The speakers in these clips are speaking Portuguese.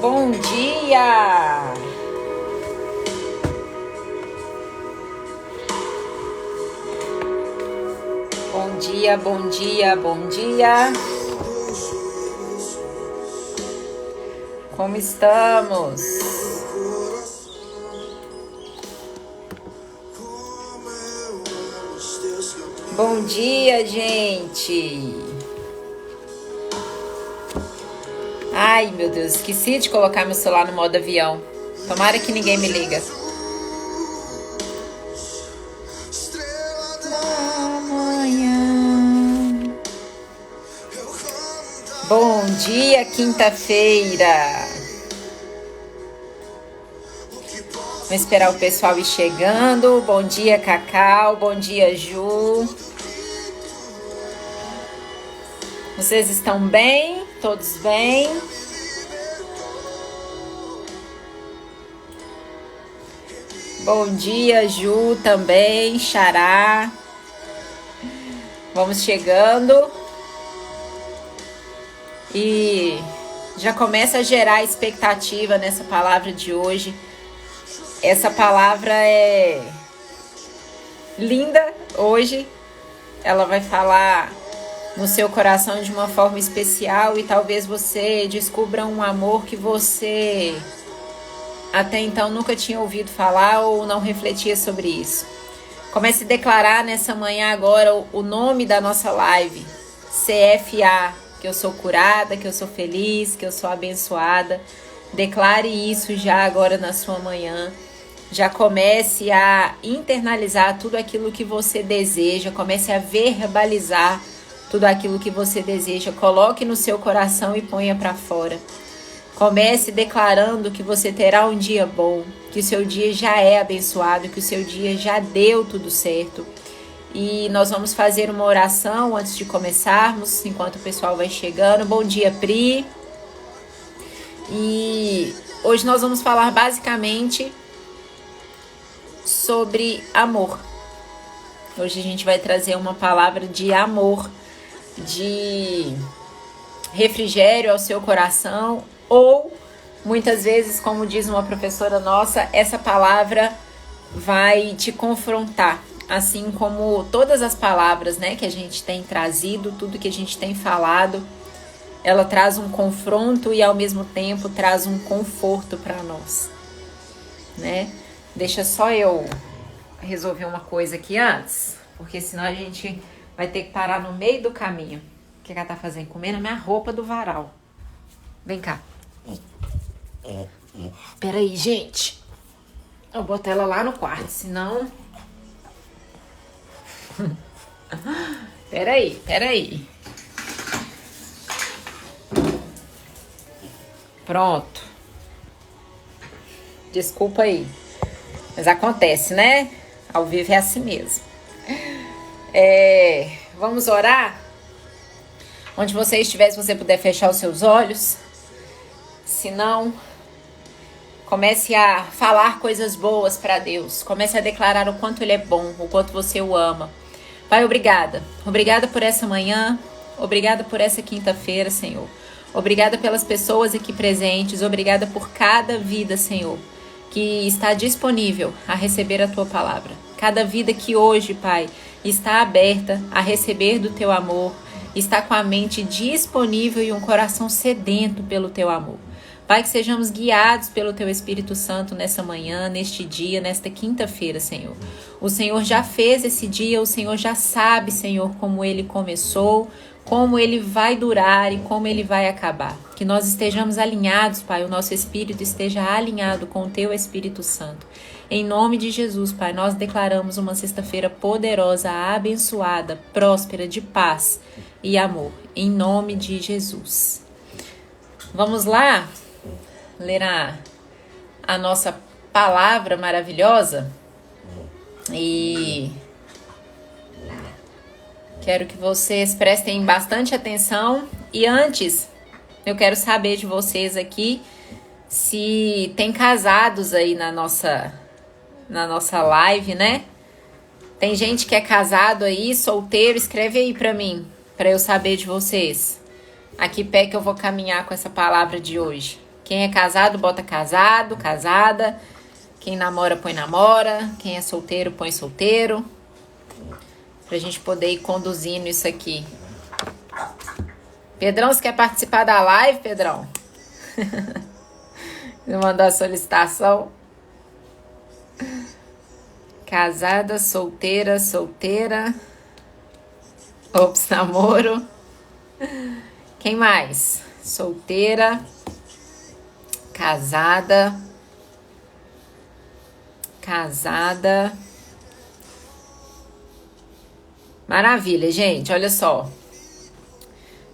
Bom dia! Bom dia, bom dia, bom dia! Como estamos? Bom dia, gente! Ai, meu Deus, esqueci de colocar meu celular no modo avião. Tomara que ninguém me liga. Bom dia, quinta-feira. Vamos esperar o pessoal ir chegando. Bom dia, Cacau. Bom dia, Ju. Vocês estão bem? Todos bem? Bom dia, Ju, também. Xará. Vamos chegando. E já começa a gerar expectativa nessa palavra de hoje. Essa palavra é linda hoje. Ela vai falar no seu coração de uma forma especial e talvez você descubra um amor que você até então nunca tinha ouvido falar ou não refletia sobre isso. Comece a declarar nessa manhã agora o nome da nossa live, CFA, que eu sou curada, que eu sou feliz, que eu sou abençoada. Declare isso já agora na sua manhã. Já comece a internalizar tudo aquilo que você deseja, comece a verbalizar tudo aquilo que você deseja, coloque no seu coração e ponha para fora. Comece declarando que você terá um dia bom, que o seu dia já é abençoado, que o seu dia já deu tudo certo. E nós vamos fazer uma oração antes de começarmos, enquanto o pessoal vai chegando. Bom dia, Pri. E hoje nós vamos falar basicamente sobre amor. Hoje a gente vai trazer uma palavra de amor, de refrigério ao seu coração, ou muitas vezes, como diz uma professora nossa, essa palavra vai te confrontar, assim como todas as palavras, né, que a gente tem trazido, tudo que a gente tem falado, ela traz um confronto e ao mesmo tempo traz um conforto para nós, né? Deixa só eu resolver uma coisa aqui antes, porque senão a gente vai ter que parar no meio do caminho. O que ela tá fazendo? Comendo a minha roupa do varal. Vem cá. Peraí, gente. Eu boto ela lá no quarto, senão... Peraí. Pronto. Desculpa aí. Mas acontece, né? Ao vivo é assim mesmo. Vamos orar? Onde você estiver, se você puder fechar os seus olhos. Se não, comece a falar coisas boas para Deus. Comece a declarar o quanto Ele é bom, o quanto você o ama. Pai, obrigada. Obrigada por essa manhã. Obrigada por essa quinta-feira, Senhor. Obrigada pelas pessoas aqui presentes. Obrigada por cada vida, Senhor, que está disponível a receber a Tua palavra. Cada vida que hoje, Pai, está aberta a receber do Teu amor, está com a mente disponível e um coração sedento pelo Teu amor. Pai, que sejamos guiados pelo Teu Espírito Santo nessa manhã, neste dia, nesta quinta-feira, Senhor. O Senhor já fez esse dia, o Senhor já sabe, Senhor, como ele começou, como ele vai durar e como ele vai acabar. Que nós estejamos alinhados, Pai, o nosso espírito esteja alinhado com o Teu Espírito Santo. Em nome de Jesus, Pai, nós declaramos uma sexta-feira poderosa, abençoada, próspera, de paz e amor. Em nome de Jesus. Vamos lá ler a nossa palavra maravilhosa? E quero que vocês prestem bastante atenção. E antes, eu quero saber de vocês aqui se tem casados aí na nossa live, né? Tem gente que é casado aí, solteiro, escreve aí pra mim, pra eu saber de vocês. A que pé que eu vou caminhar com essa palavra de hoje? Quem é casado, bota casado, casada. Quem namora, põe namora. Quem é solteiro, põe solteiro. Pra gente poder ir conduzindo isso aqui. Pedrão, você quer participar da live, Pedrão? Você mandou a solicitação. Casada, solteira, solteira. Ops, namoro. Quem mais? Solteira. Casada. Casada. Maravilha, gente. Olha só.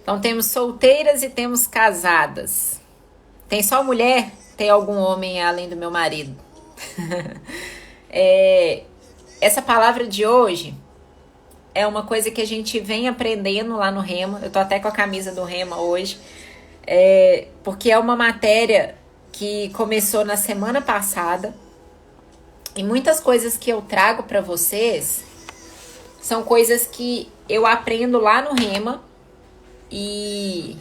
Então, temos solteiras e temos casadas. Tem só mulher? Tem algum homem além do meu marido? Essa palavra de hoje é uma coisa que a gente vem aprendendo lá no Rema. Eu tô até com a camisa do Rema hoje. Porque é uma matéria que começou na semana passada. E muitas coisas que eu trago para vocês são coisas que eu aprendo lá no Rema. E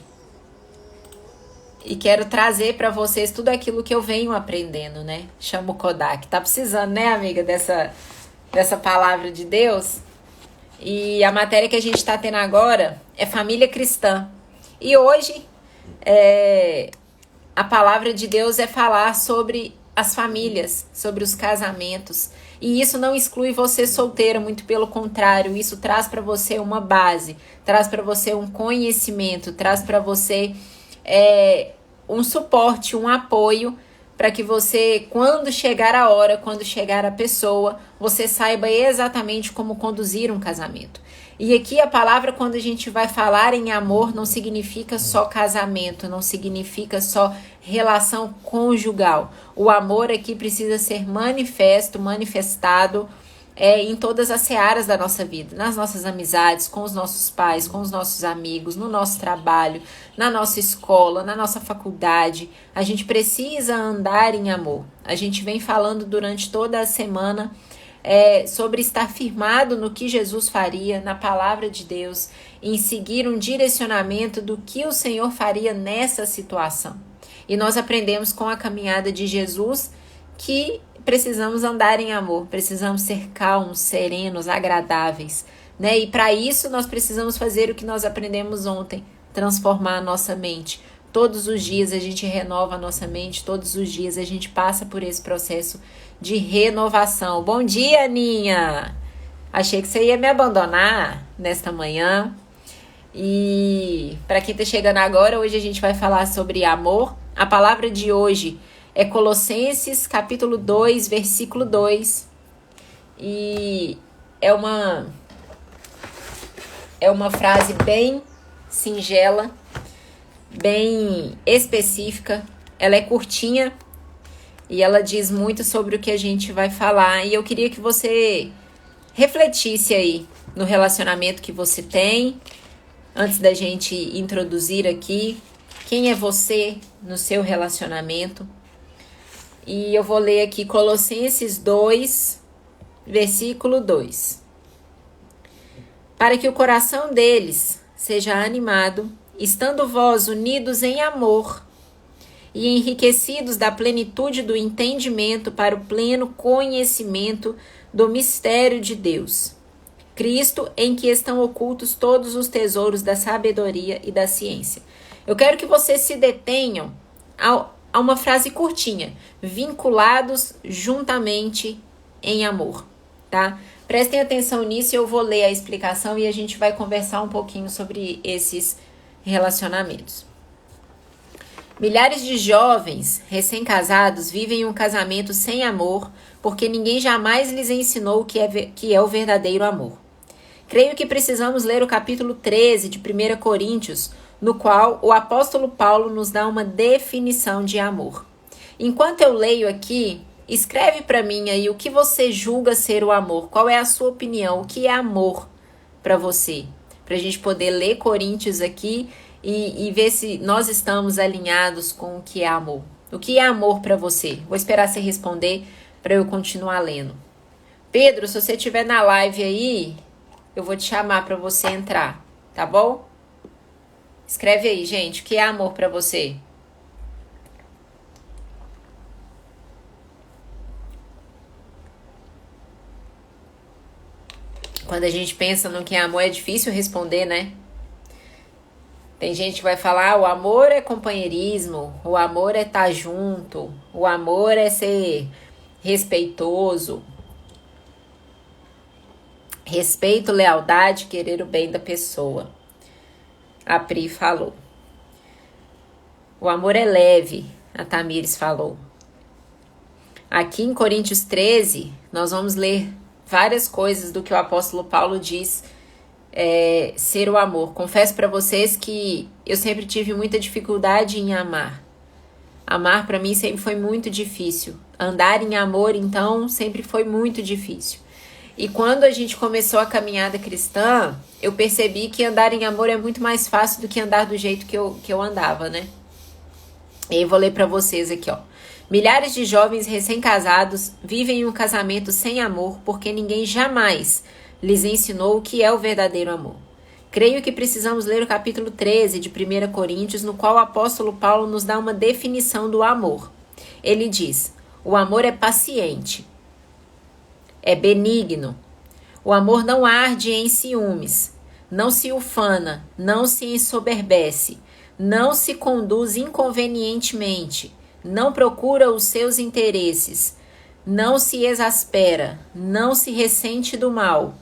quero trazer para vocês tudo aquilo que eu venho aprendendo, né? Chamo o Kodak. Tá precisando, né, amiga, dessa palavra de Deus? E a matéria que a gente tá tendo agora é família cristã. E hoje, a palavra de Deus é falar sobre as famílias, sobre os casamentos. E isso não exclui você solteira, muito pelo contrário, isso traz para você uma base, traz para você um conhecimento, traz para você um suporte, um apoio, para que você, quando chegar a hora, quando chegar a pessoa, você saiba exatamente como conduzir um casamento. E aqui a palavra, quando a gente vai falar em amor, não significa só casamento, não significa só relação conjugal. O amor aqui precisa ser manifestado em todas as searas da nossa vida, nas nossas amizades, com os nossos pais, com os nossos amigos, no nosso trabalho, na nossa escola, na nossa faculdade. A gente precisa andar em amor. A gente vem falando durante toda a semana sobre estar firmado no que Jesus faria, na palavra de Deus, em seguir um direcionamento do que o Senhor faria nessa situação. E nós aprendemos com a caminhada de Jesus que precisamos andar em amor, precisamos ser calmos, serenos, agradáveis, né? E para isso nós precisamos fazer o que nós aprendemos ontem, transformar a nossa mente. Todos os dias a gente renova a nossa mente, todos os dias a gente passa por esse processo de renovação. Bom dia, Aninha! Achei que você ia me abandonar nesta manhã. E para quem está chegando agora, hoje a gente vai falar sobre amor. A palavra de hoje é Colossenses, capítulo 2, versículo 2. E é uma frase bem singela, bem específica. Ela é curtinha e ela diz muito sobre o que a gente vai falar. E eu queria que você refletisse aí no relacionamento que você tem, antes da gente introduzir aqui, quem é você no seu relacionamento. E eu vou ler aqui Colossenses 2, versículo 2. Para que o coração deles seja animado, estando vós unidos em amor e enriquecidos da plenitude do entendimento para o pleno conhecimento do mistério de Deus, Cristo, em que estão ocultos todos os tesouros da sabedoria e da ciência. Eu quero que vocês se detenham a uma frase curtinha: vinculados juntamente em amor, tá? Prestem atenção nisso e eu vou ler a explicação e a gente vai conversar um pouquinho sobre esses relacionamentos. Milhares de jovens recém-casados vivem um casamento sem amor porque ninguém jamais lhes ensinou o que é o verdadeiro amor. Creio que precisamos ler o capítulo 13 de 1 Coríntios, no qual o apóstolo Paulo nos dá uma definição de amor. Enquanto eu leio aqui, escreve para mim aí o que você julga ser o amor. Qual é a sua opinião? O que é amor para você? Para a gente poder ler Coríntios aqui e ver se nós estamos alinhados com o que é amor. O que é amor para você? Vou esperar você responder para eu continuar lendo. Pedro, se você estiver na live aí, eu vou te chamar para você entrar, tá bom? Escreve aí, gente, o que é amor para você? Quando a gente pensa no que é amor, é difícil responder, né? Tem gente que vai falar, o amor é companheirismo, o amor é estar junto, o amor é ser respeitoso. Respeito, lealdade, querer o bem da pessoa. A Pri falou. O amor é leve, a Tamires falou. Aqui em Coríntios 13, nós vamos ler várias coisas do que o apóstolo Paulo diz ser o amor. Confesso para vocês que eu sempre tive muita dificuldade em amar. Amar para mim sempre foi muito difícil. Andar em amor, então, sempre foi muito difícil. E quando a gente começou a caminhada cristã, eu percebi que andar em amor é muito mais fácil do que andar do jeito que eu andava, né? E aí eu vou ler para vocês aqui, ó. Milhares de jovens recém-casados vivem um casamento sem amor porque ninguém jamais lhes ensinou o que é o verdadeiro amor. Creio que precisamos ler o capítulo 13 de 1 Coríntios, no qual o apóstolo Paulo nos dá uma definição do amor. Ele diz: o amor é paciente, é benigno. O amor não arde em ciúmes, não se ufana, não se ensoberbece, não se conduz inconvenientemente, não procura os seus interesses, não se exaspera, não se ressente do mal,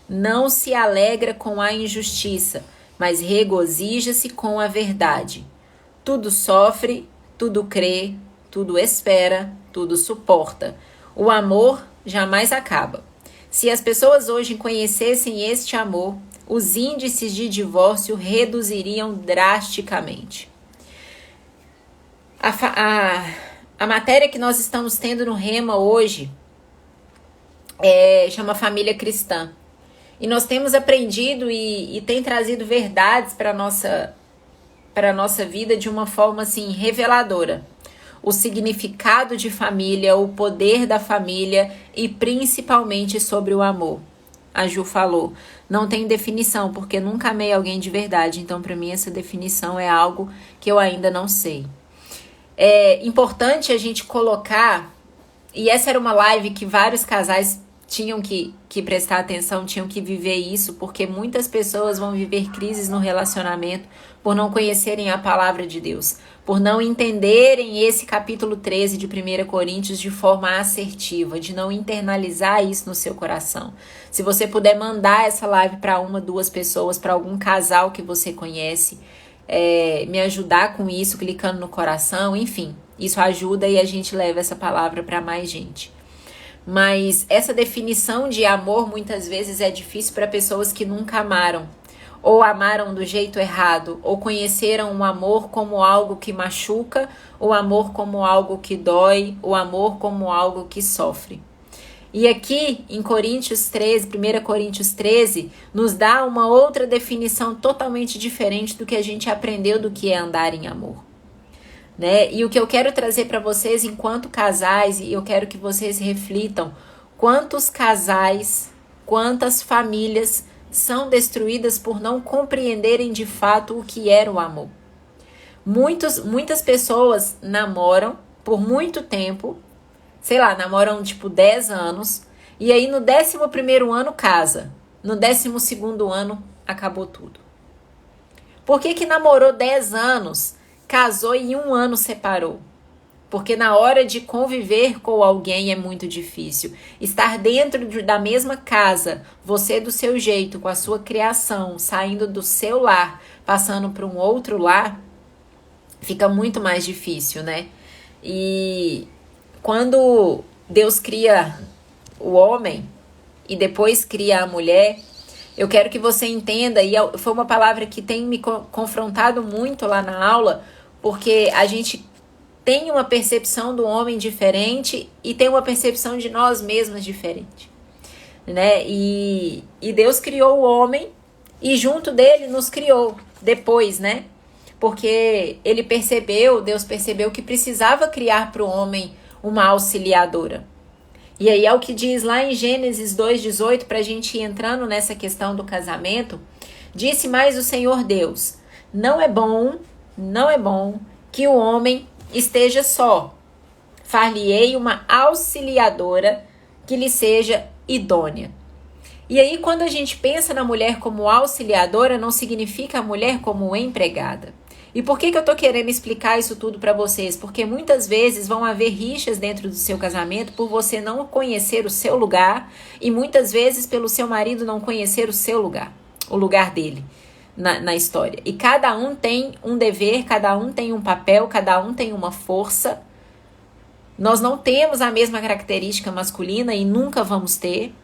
não se alegra com a injustiça, mas regozija-se com a verdade. Tudo sofre, tudo crê, tudo espera, tudo suporta. O amor jamais acaba. Se as pessoas hoje conhecessem este amor, os índices de reduziriam drasticamente. A matéria que nós estamos tendo no Rema hoje chama Família Cristã. E nós temos aprendido e tem trazido verdades para a nossa vida de uma forma assim reveladora. O significado de família, o poder da família e principalmente sobre o amor. A Ju falou, não tem definição, porque nunca amei alguém de verdade. Então, para mim, essa definição é algo que eu ainda não sei. É importante a gente colocar, e essa era uma live que vários casais tinham que prestar atenção, tinham que viver isso, porque muitas pessoas vão viver crises no relacionamento por não conhecerem a palavra de Deus, por não entenderem esse capítulo 13 de 1 Coríntios de forma assertiva, de não internalizar isso no seu coração. Se você puder mandar essa live para uma, duas pessoas, para algum casal que você conhece, me ajudar com isso, clicando no coração, enfim, isso ajuda e a gente leva essa palavra para mais gente. Mas essa definição de amor muitas vezes é difícil para pessoas que nunca amaram, ou amaram do jeito errado, ou conheceram o amor como algo que machuca, o amor como algo que dói, o amor como algo que sofre. E aqui em Coríntios 13, 1 Coríntios 13, nos dá uma outra definição totalmente diferente do que a gente aprendeu do que é andar em amor. Né? E o que eu quero trazer para vocês enquanto casais, e eu quero que vocês reflitam, quantos casais, quantas famílias são destruídas por não compreenderem de fato o que era o amor. Muitas pessoas namoram por muito tempo, sei lá, namoram tipo 10 anos, e aí no 11º ano casa, no 12º ano acabou tudo. Por que namorou 10 anos, casou e em 1 ano separou? Porque na hora de conviver com alguém é muito difícil. Estar dentro da mesma casa, você do seu jeito, com a sua criação, saindo do seu lar, passando para um outro lar, fica muito mais difícil, né? E quando Deus cria o homem e depois cria a mulher, eu quero que você entenda, e foi uma palavra que tem me confrontado muito lá na aula, porque a gente tem uma percepção do homem diferente e tem uma percepção de nós mesmas diferente, né? E Deus criou o homem e junto dele nos criou depois, né? Porque Deus percebeu que precisava criar para o homem uma auxiliadora. E aí é o que diz lá em Gênesis 2,18, para a gente ir entrando nessa questão do casamento. Disse mais o Senhor Deus, não é bom que o homem esteja só. Far-lhe-ei uma auxiliadora que lhe seja idônea. E aí, quando a gente pensa na mulher como auxiliadora, não significa a mulher como empregada. E por que eu tô querendo explicar isso tudo para vocês? Porque muitas vezes vão haver rixas dentro do seu casamento por você não conhecer o seu lugar e muitas vezes pelo seu marido não conhecer o seu lugar, o lugar dele na história. E cada um tem um dever, cada um tem um papel, cada um tem uma força. Nós não temos a mesma característica masculina e nunca vamos ter.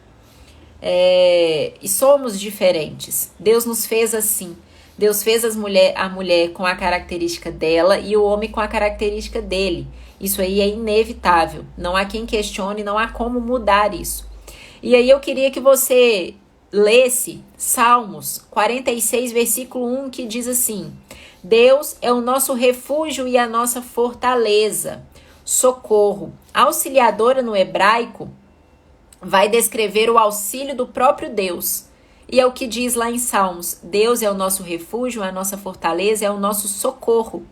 E somos diferentes. Deus nos fez assim. Deus fez a mulher com a característica dela e o homem com a característica dele. Isso aí é inevitável. Não há quem questione, não há como mudar isso. E aí eu queria que você lesse Salmos 46, versículo 1, que diz assim: Deus é o nosso refúgio e a nossa fortaleza, socorro. Auxiliadora no hebraico vai descrever o auxílio do próprio Deus. E é o que diz lá em Salmos: Deus é o nosso refúgio, a nossa fortaleza, é o nosso socorro,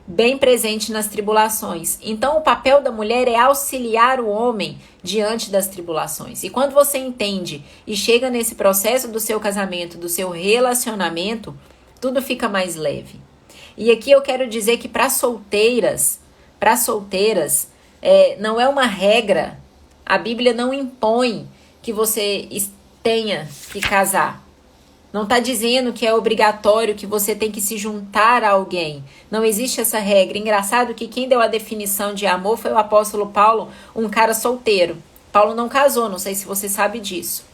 bem presente nas tribulações. Então, o papel da mulher é auxiliar o homem diante das tribulações. E quando você entende e chega nesse processo do seu casamento, do seu relacionamento, tudo fica mais leve. E aqui eu quero dizer que para solteiras, não é uma regra. A Bíblia não impõe que você tenha que casar. Não está dizendo que é obrigatório, que você tem que se juntar a alguém. Não existe essa regra. Engraçado que quem deu a definição de amor foi o apóstolo Paulo, um cara solteiro. Paulo não casou, não sei se você sabe disso.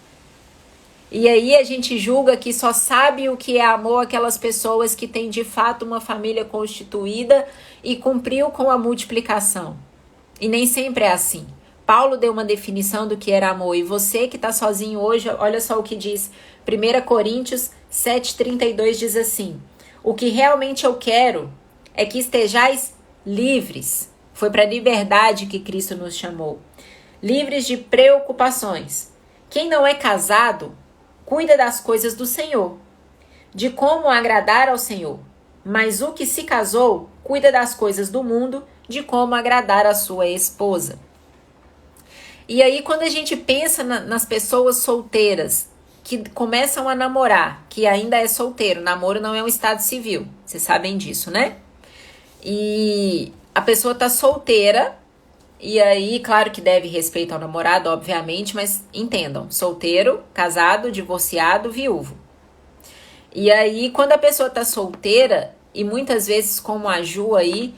E aí a gente julga que só sabe o que é amor aquelas pessoas que têm de fato uma família constituída e cumpriu com a multiplicação. E nem sempre é assim. Paulo deu uma definição do que era amor. E você que está sozinho hoje, olha só o que diz 1 Coríntios 7,32 diz assim: o que realmente eu quero é que estejais livres. Foi para a liberdade que Cristo nos chamou. Livres de preocupações. Quem não é casado, cuida das coisas do Senhor, de como agradar ao Senhor. Mas o que se casou, cuida das coisas do mundo, de como agradar a sua esposa. E aí, quando a gente pensa nas pessoas solteiras que começam a namorar, que ainda é solteiro, namoro não é um estado civil, vocês sabem disso, né? E a pessoa tá solteira, e aí, claro que deve respeito ao namorado, obviamente, mas entendam, solteiro, casado, divorciado, viúvo. E aí, quando a pessoa tá solteira, e muitas vezes como a Ju aí,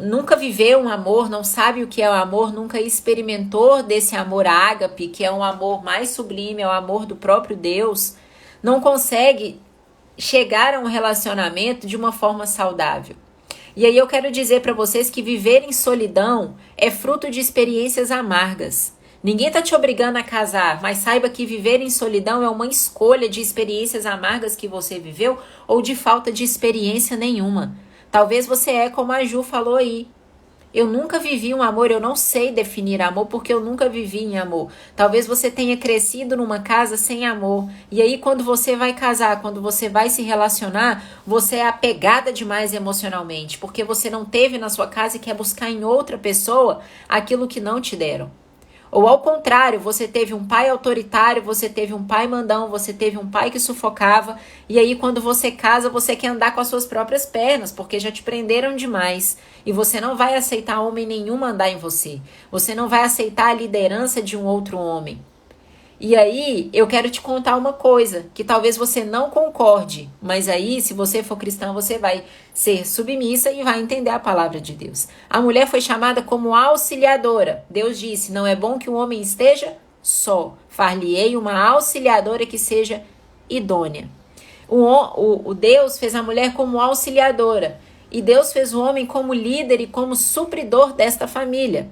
nunca viveu um amor, não sabe o que é o amor, nunca experimentou desse amor ágape, que é um amor mais sublime, é o amor do próprio Deus, não consegue chegar a um relacionamento de uma forma saudável. E aí eu quero dizer para vocês que viver em solidão é fruto de experiências amargas. Ninguém está te obrigando a casar, mas saiba que viver em solidão é uma escolha de experiências amargas que você viveu ou de falta de experiência nenhuma. Talvez você é como a Ju falou aí. Eu nunca vivi um amor, eu não sei definir amor porque eu nunca vivi em amor. Talvez você tenha crescido numa casa sem amor. E aí quando você vai casar, quando você vai se relacionar, você é apegada demais emocionalmente. Porque você não teve na sua casa e quer buscar em outra pessoa aquilo que não te deram. Ou ao contrário, você teve um pai autoritário, você teve um pai mandão, você teve um pai que sufocava, e aí quando você casa, você quer andar com as suas próprias pernas, porque já te prenderam demais, e você não vai aceitar homem nenhum mandar em você, você não vai aceitar a liderança de um outro homem. E aí, eu quero te contar uma coisa, que talvez você não concorde, mas aí, se você for cristão, você vai ser submissa e vai entender a palavra de Deus. A mulher foi chamada como auxiliadora. Deus disse, não é bom que o homem esteja só. Far-lhe-ei uma auxiliadora que seja idônea. O Deus fez a mulher como auxiliadora. E Deus fez o homem como líder e como supridor desta família.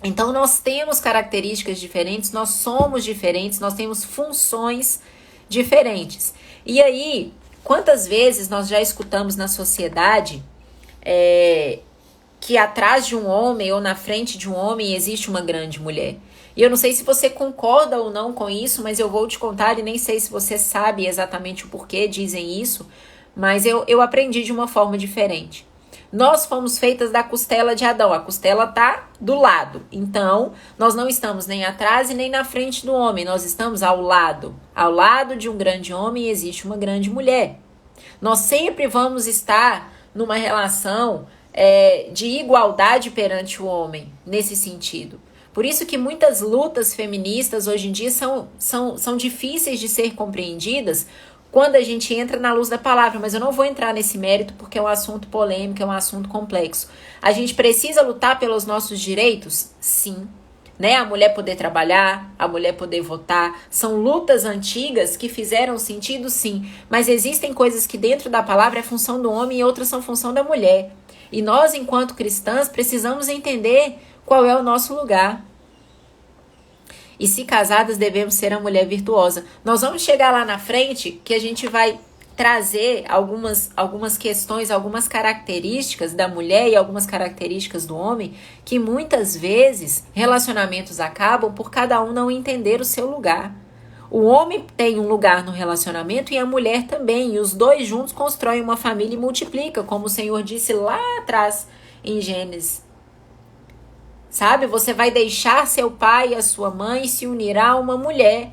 Então, nós temos características diferentes, nós somos diferentes, nós temos funções diferentes. E aí, quantas vezes nós já escutamos na sociedade que atrás de um homem ou na frente de um homem existe uma grande mulher? E eu não sei se você concorda ou não com isso, mas eu vou te contar e nem sei se você sabe exatamente o porquê dizem isso, mas eu aprendi de uma forma diferente. Nós fomos feitas da costela de Adão. A costela está do lado. Então, nós não estamos nem atrás e nem na frente do homem. Nós estamos ao lado. Ao lado de um grande homem existe uma grande mulher. Nós sempre vamos estar numa relação de igualdade perante o homem, nesse sentido. Por isso que muitas lutas feministas hoje em dia são difíceis de ser compreendidas quando a gente entra na luz da palavra, mas eu não vou entrar nesse mérito porque é um assunto polêmico, é um assunto complexo. A gente precisa lutar pelos nossos direitos? Sim. Né? A mulher poder trabalhar, a mulher poder votar, são lutas antigas que fizeram sentido, sim, mas existem coisas que dentro da palavra é função do homem e outras são função da mulher. E nós, enquanto cristãs, precisamos entender qual é o nosso lugar. E se casadas, devemos ser a mulher virtuosa. Nós vamos chegar lá na frente que a gente vai trazer algumas questões, algumas características da mulher e algumas características do homem que muitas vezes relacionamentos acabam por cada um não entender o seu lugar. O homem tem um lugar no relacionamento e a mulher também. E os dois juntos constroem uma família e multiplicam, como o Senhor disse lá atrás em Gênesis. Sabe, você vai deixar seu pai e a sua mãe e se unirá a uma mulher.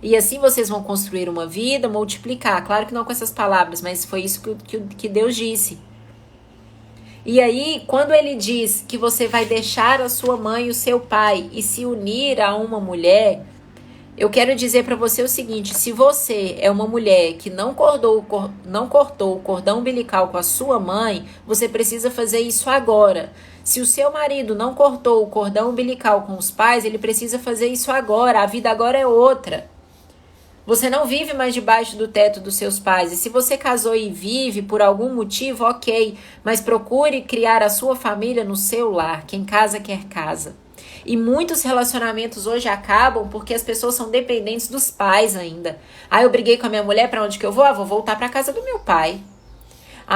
E assim vocês vão construir uma vida, multiplicar. Claro que não com essas palavras, mas foi isso que Deus disse. E aí, quando ele diz que você vai deixar a sua mãe e o seu pai e se unir a uma mulher, eu quero dizer para você o seguinte: se você é uma mulher que não cortou o cordão umbilical com a sua mãe, você precisa fazer isso agora. Se o seu marido não cortou o cordão umbilical com os pais, ele precisa fazer isso agora. A vida agora é outra. Você não vive mais debaixo do teto dos seus pais. E se você casou e vive por algum motivo, ok. Mas procure criar a sua família no seu lar. Quem casa, quer casa. E muitos relacionamentos hoje acabam porque as pessoas são dependentes dos pais ainda. Eu briguei com a minha mulher, para onde que eu vou? Vou voltar para casa do meu pai.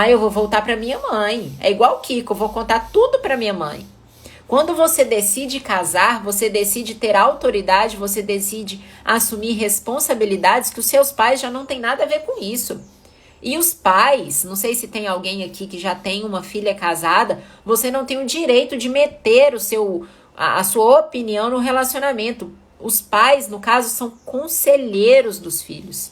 Eu vou voltar para minha mãe. É igual o Kiko, eu vou contar tudo para minha mãe. Quando você decide casar, você decide ter autoridade, você decide assumir responsabilidades que os seus pais já não têm nada a ver com isso. E os pais, não sei se tem alguém aqui que já tem uma filha casada, você não tem o direito de meter a sua opinião no relacionamento. Os pais, no caso, são conselheiros dos filhos.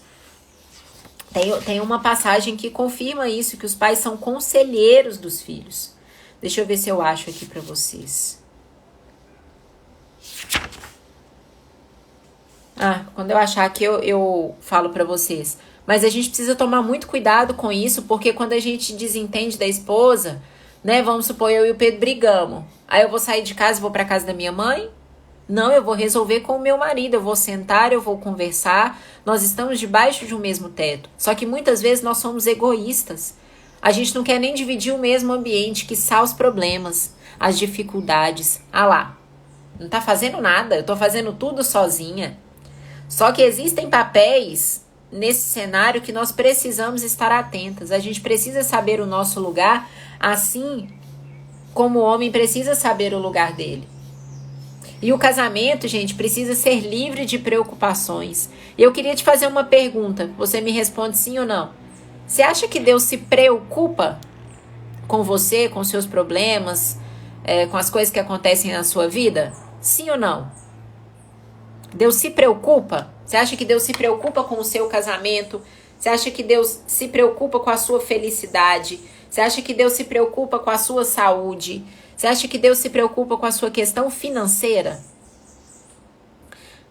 Tem uma passagem que confirma isso, que os pais são conselheiros dos filhos. Deixa eu ver se eu acho aqui para vocês. Quando eu achar aqui eu falo para vocês. Mas a gente precisa tomar muito cuidado com isso, porque quando a gente desentende da esposa, né, vamos supor, eu e o Pedro brigamos. Aí eu vou sair de casa e vou para casa da minha mãe? Não, eu vou resolver com o meu marido, eu vou sentar, eu vou conversar. Nós estamos debaixo de um mesmo teto. Só que muitas vezes nós somos egoístas. A gente não quer nem dividir o mesmo ambiente, quiçá os problemas, as dificuldades. Lá, não tá fazendo nada, eu tô fazendo tudo sozinha. Só que existem papéis nesse cenário que nós precisamos estar atentas. A gente precisa saber o nosso lugar, assim como o homem precisa saber o lugar dele. E o casamento, gente, precisa ser livre de preocupações. E eu queria te fazer uma pergunta. Você me responde sim ou não. Você acha que Deus se preocupa com você, com seus problemas, com as coisas que acontecem na sua vida? Sim ou não? Deus se preocupa? Você acha que Deus se preocupa com o seu casamento? Você acha que Deus se preocupa com a sua felicidade? Você acha que Deus se preocupa com a sua saúde? Você acha que Deus se preocupa com a sua questão financeira?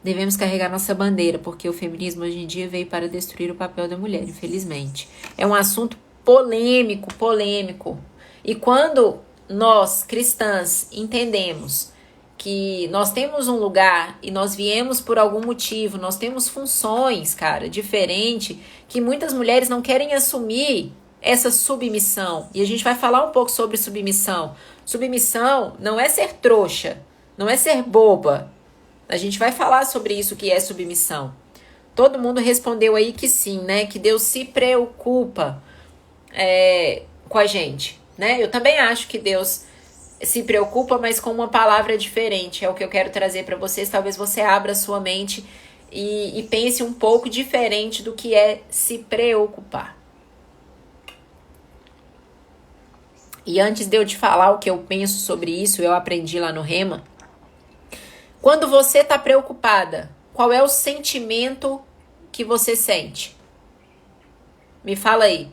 Devemos carregar nossa bandeira, porque o feminismo hoje em dia veio para destruir o papel da mulher, infelizmente. É um assunto polêmico. E quando nós, cristãs, entendemos que nós temos um lugar e nós viemos por algum motivo, nós temos funções, cara, diferente, que muitas mulheres não querem assumir essa submissão. E a gente vai falar um pouco sobre submissão. Submissão não é ser trouxa, não é ser boba. A gente vai falar sobre isso que é submissão. Todo mundo respondeu aí que sim, né? Que Deus se preocupa com a gente, né? Eu também acho que Deus se preocupa, mas com uma palavra diferente. É o que eu quero trazer para vocês. Talvez você abra a sua mente e pense um pouco diferente do que é se preocupar. E antes de eu te falar o que eu penso sobre isso, eu aprendi lá no Rema. Quando você está preocupada, qual é o sentimento que você sente? Me fala aí.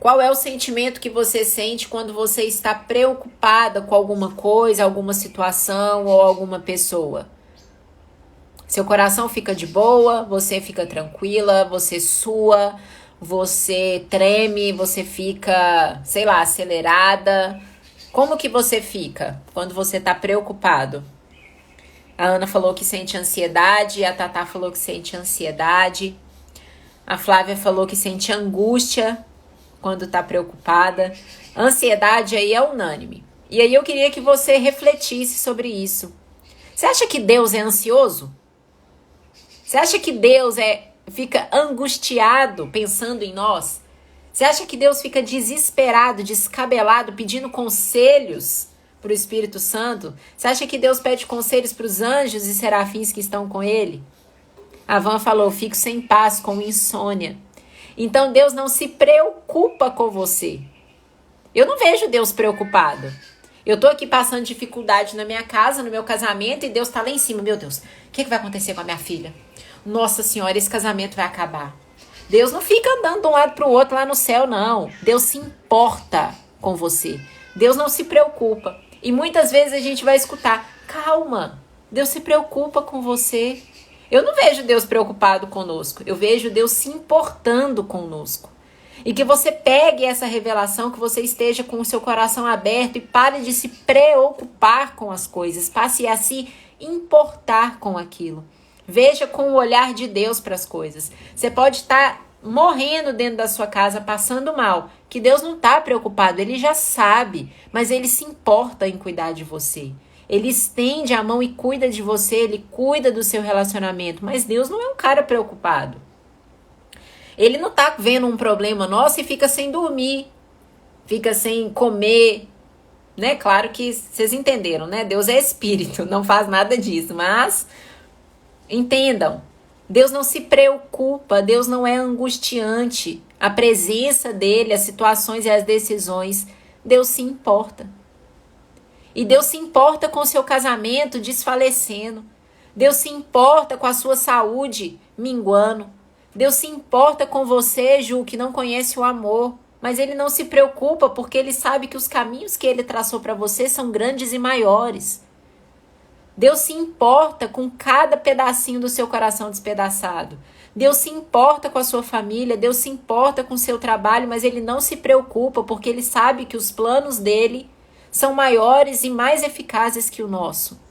Qual é o sentimento que você sente quando você está preocupada com alguma coisa, alguma situação ou alguma pessoa? Seu coração fica de boa, você fica tranquila, você sua, você treme, você fica, sei lá, acelerada. Como que você fica quando você está preocupado? A Ana falou que sente ansiedade, a Tatá falou que sente ansiedade, a Flávia falou que sente angústia quando está preocupada. Ansiedade aí é unânime. E aí eu queria que você refletisse sobre isso. Você acha que Deus é ansioso? Você acha que Deus fica angustiado pensando em nós? Você acha que Deus fica desesperado, descabelado, pedindo conselhos para o Espírito Santo? Você acha que Deus pede conselhos para os anjos e serafins que estão com ele? A Van falou, fico sem paz, com insônia. Então Deus não se preocupa com você. Eu não vejo Deus preocupado. Eu tô aqui passando dificuldade na minha casa, no meu casamento, e Deus tá lá em cima. Meu Deus, o que vai acontecer com a minha filha? Nossa Senhora, esse casamento vai acabar. Deus não fica andando de um lado para o outro lá no céu, não. Deus se importa com você. Deus não se preocupa. E muitas vezes a gente vai escutar, calma, Deus se preocupa com você. Eu não vejo Deus preocupado conosco. Eu vejo Deus se importando conosco. E que você pegue essa revelação, que você esteja com o seu coração aberto e pare de se preocupar com as coisas. Passe a se importar com aquilo. Veja com o olhar de Deus para as coisas. Você pode estar morrendo dentro da sua casa, passando mal, que Deus não está preocupado, Ele já sabe, mas Ele se importa em cuidar de você. Ele estende a mão e cuida de você, Ele cuida do seu relacionamento, mas Deus não é um cara preocupado. Ele não está vendo um problema nosso e fica sem dormir, fica sem comer, né? Claro que vocês entenderam, né? Deus é espírito, não faz nada disso, mas entendam, Deus não se preocupa, Deus não é angustiante. A presença dele, as situações e as decisões, Deus se importa. E Deus se importa com o seu casamento desfalecendo. Deus se importa com a sua saúde minguando. Deus se importa com você, Ju, que não conhece o amor. Mas ele não se preocupa porque ele sabe que os caminhos que ele traçou para você são grandes e maiores. Deus se importa com cada pedacinho do seu coração despedaçado. Deus se importa com a sua família, Deus se importa com o seu trabalho, mas ele não se preocupa porque ele sabe que os planos dele são maiores e mais eficazes que o nosso.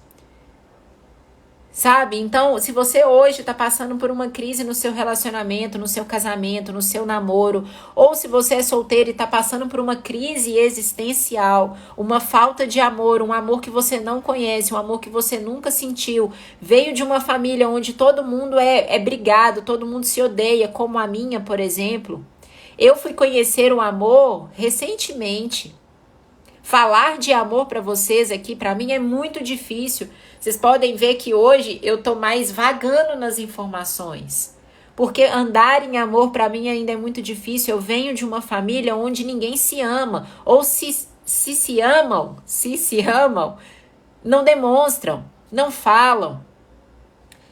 Sabe? Então, se você hoje está passando por uma crise no seu relacionamento, no seu casamento, no seu namoro, ou se você é solteiro e está passando por uma crise existencial, uma falta de amor, um amor que você não conhece, um amor que você nunca sentiu, veio de uma família onde todo mundo é brigado, todo mundo se odeia, como a minha, por exemplo. Eu fui conhecer o amor recentemente. Falar de amor para vocês aqui, para mim, é muito difícil. Vocês podem ver que hoje eu tô mais vagando nas informações. Porque andar em amor para mim ainda é muito difícil. Eu venho de uma família onde ninguém se ama. Ou se amam, não demonstram, não falam.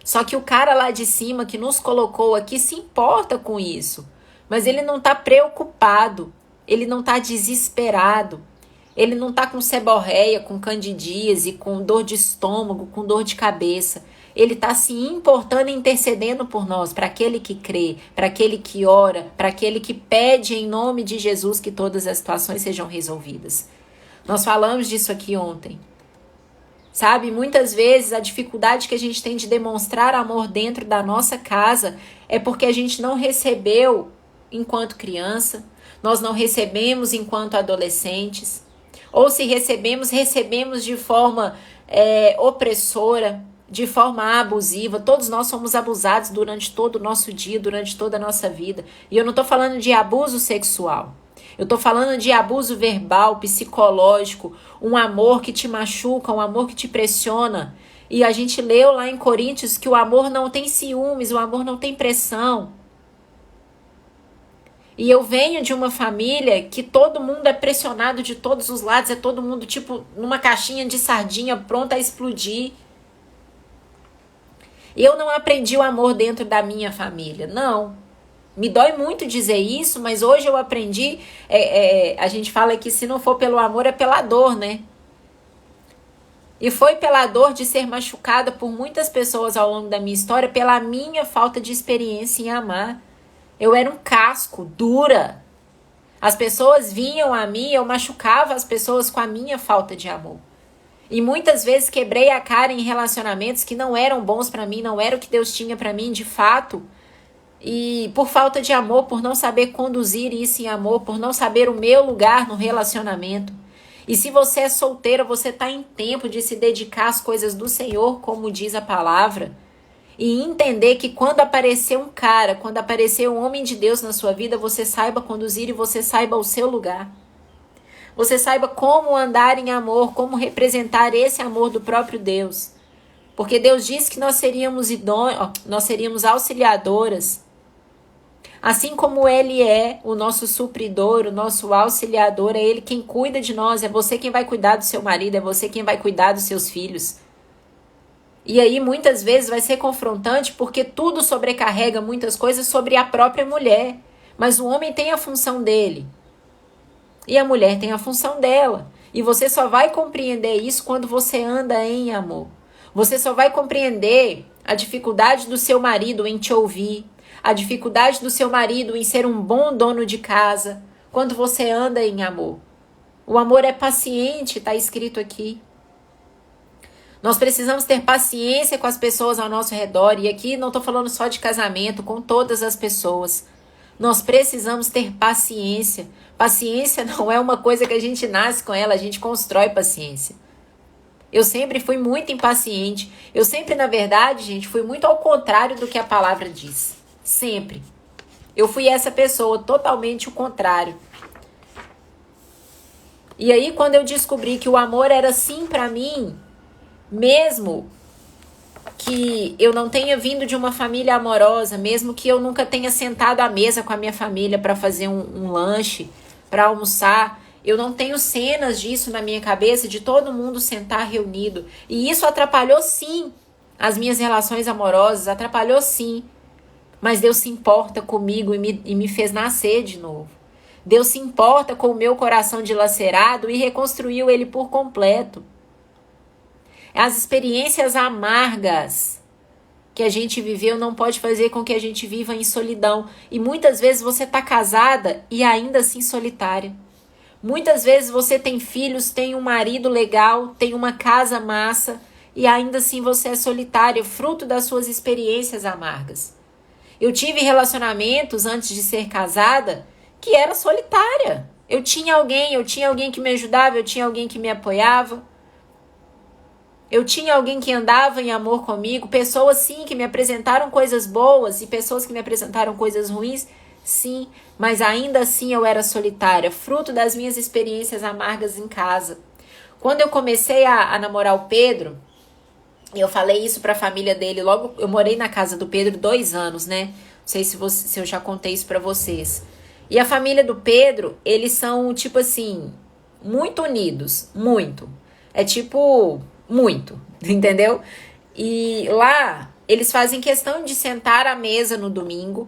Só que o cara lá de cima que nos colocou aqui se importa com isso. Mas ele não tá preocupado, ele não tá desesperado. Ele não está com seborreia, com candidíase, com dor de estômago, com dor de cabeça. Ele está se importando e intercedendo por nós, para aquele que crê, para aquele que ora, para aquele que pede em nome de Jesus que todas as situações sejam resolvidas. Nós falamos disso aqui ontem. Sabe, muitas vezes a dificuldade que a gente tem de demonstrar amor dentro da nossa casa é porque a gente não recebeu enquanto criança, nós não recebemos enquanto adolescentes. Ou se recebemos de forma opressora, de forma abusiva. Todos nós somos abusados durante todo o nosso dia, durante toda a nossa vida. E eu não estou falando de abuso sexual. Eu estou falando de abuso verbal, psicológico, um amor que te machuca, um amor que te pressiona. E a gente leu lá em Coríntios que o amor não tem ciúmes, o amor não tem pressão. E eu venho de uma família que todo mundo é pressionado de todos os lados, é todo mundo tipo numa caixinha de sardinha pronta a explodir. Eu não aprendi o amor dentro da minha família, não. Me dói muito dizer isso, mas hoje eu aprendi, a gente fala que se não for pelo amor é pela dor, né? E foi pela dor de ser machucada por muitas pessoas ao longo da minha história, pela minha falta de experiência em amar. Eu era um casco, dura. As pessoas vinham a mim, eu machucava as pessoas com a minha falta de amor. E muitas vezes quebrei a cara em relacionamentos que não eram bons pra mim, não era o que Deus tinha pra mim de fato. E por falta de amor, por não saber conduzir isso em amor, por não saber o meu lugar no relacionamento. E se você é solteira, você está em tempo de se dedicar às coisas do Senhor, como diz a palavra. E entender que quando aparecer um cara, quando aparecer um homem de Deus na sua vida, você saiba conduzir e você saiba o seu lugar. Você saiba como andar em amor, como representar esse amor do próprio Deus. Porque Deus disse que nós seríamos nós seríamos auxiliadoras. Assim como Ele é o nosso supridor, o nosso auxiliador, é Ele quem cuida de nós, é você quem vai cuidar do seu marido, é você quem vai cuidar dos seus filhos. E aí muitas vezes vai ser confrontante porque tudo sobrecarrega muitas coisas sobre a própria mulher. Mas o homem tem a função dele e a mulher tem a função dela. E você só vai compreender isso quando você anda em amor. Você só vai compreender a dificuldade do seu marido em te ouvir, a dificuldade do seu marido em ser um bom dono de casa, quando você anda em amor. O amor é paciente, está escrito aqui. Nós precisamos ter paciência com as pessoas ao nosso redor, e aqui não estou falando só de casamento, com todas as pessoas. Nós precisamos ter paciência. Paciência não é uma coisa que a gente nasce com ela, a gente constrói paciência. Eu sempre fui muito impaciente. Eu sempre, na verdade, gente, fui muito ao contrário do que a palavra diz. Sempre. Eu fui essa pessoa, totalmente o contrário. E aí, quando eu descobri que o amor era sim pra mim, mesmo que eu não tenha vindo de uma família amorosa, mesmo que eu nunca tenha sentado à mesa com a minha família para fazer um lanche, para almoçar, eu não tenho cenas disso na minha cabeça, de todo mundo sentar reunido. E isso atrapalhou sim as minhas relações amorosas, atrapalhou sim. Mas Deus se importa comigo e me fez nascer de novo. Deus se importa com o meu coração dilacerado e reconstruiu ele por completo. As experiências amargas que a gente viveu não pode fazer com que a gente viva em solidão. E muitas vezes você está casada e ainda assim solitária. Muitas vezes você tem filhos, tem um marido legal, tem uma casa massa e ainda assim você é solitária, fruto das suas experiências amargas. Eu tive relacionamentos antes de ser casada que era solitária. Eu tinha alguém que me ajudava, eu tinha alguém que me apoiava. Eu tinha alguém que andava em amor comigo, pessoas sim que me apresentaram coisas boas e pessoas que me apresentaram coisas ruins, sim, mas ainda assim eu era solitária, fruto das minhas experiências amargas em casa. Quando eu comecei a namorar o Pedro, eu falei isso pra família dele, logo eu morei na casa do Pedro 2 anos, né? Não sei se eu já contei isso pra vocês. E a família do Pedro, eles são tipo assim, muito unidos, muito. É tipo, muito, entendeu? E lá, eles fazem questão de sentar à mesa no domingo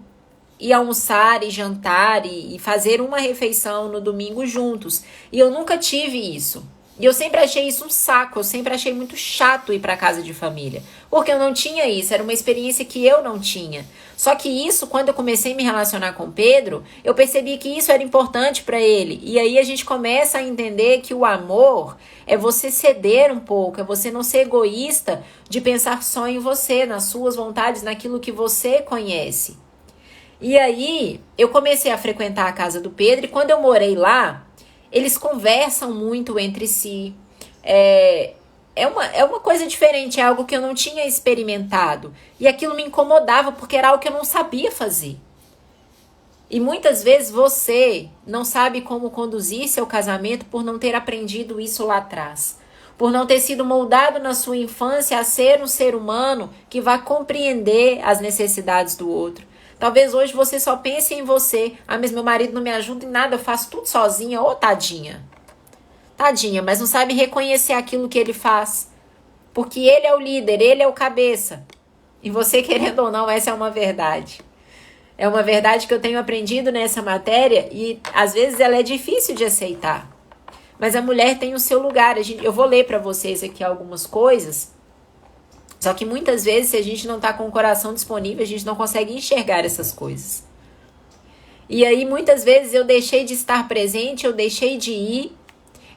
e almoçar e jantar e fazer uma refeição no domingo juntos. E eu nunca tive isso. E eu sempre achei isso um saco, eu sempre achei muito chato ir para casa de família. Porque eu não tinha isso, era uma experiência que eu não tinha. Só que isso, quando eu comecei a me relacionar com o Pedro, eu percebi que isso era importante para ele. E aí a gente começa a entender que o amor é você ceder um pouco, é você não ser egoísta de pensar só em você, nas suas vontades, naquilo que você conhece. E aí eu comecei a frequentar a casa do Pedro e quando eu morei lá, eles conversam muito entre si. É uma coisa diferente, é algo que eu não tinha experimentado. E aquilo me incomodava porque era algo que eu não sabia fazer. E muitas vezes você não sabe como conduzir seu casamento por não ter aprendido isso lá atrás. Por não ter sido moldado na sua infância a ser um ser humano que vai compreender as necessidades do outro. Talvez hoje você só pense em você. Ah, mas meu marido não me ajuda em nada, eu faço tudo sozinha. Ô, tadinha. Tadinha, mas não sabe reconhecer aquilo que ele faz. Porque ele é o líder, ele é o cabeça. E você, querendo ou não, essa é uma verdade. É uma verdade que eu tenho aprendido nessa matéria e às vezes ela é difícil de aceitar. Mas a mulher tem o seu lugar. Eu vou ler para vocês aqui algumas coisas. Só que muitas vezes, se a gente não está com o coração disponível, a gente não consegue enxergar essas coisas. E aí, muitas vezes, eu deixei de estar presente, eu deixei de ir,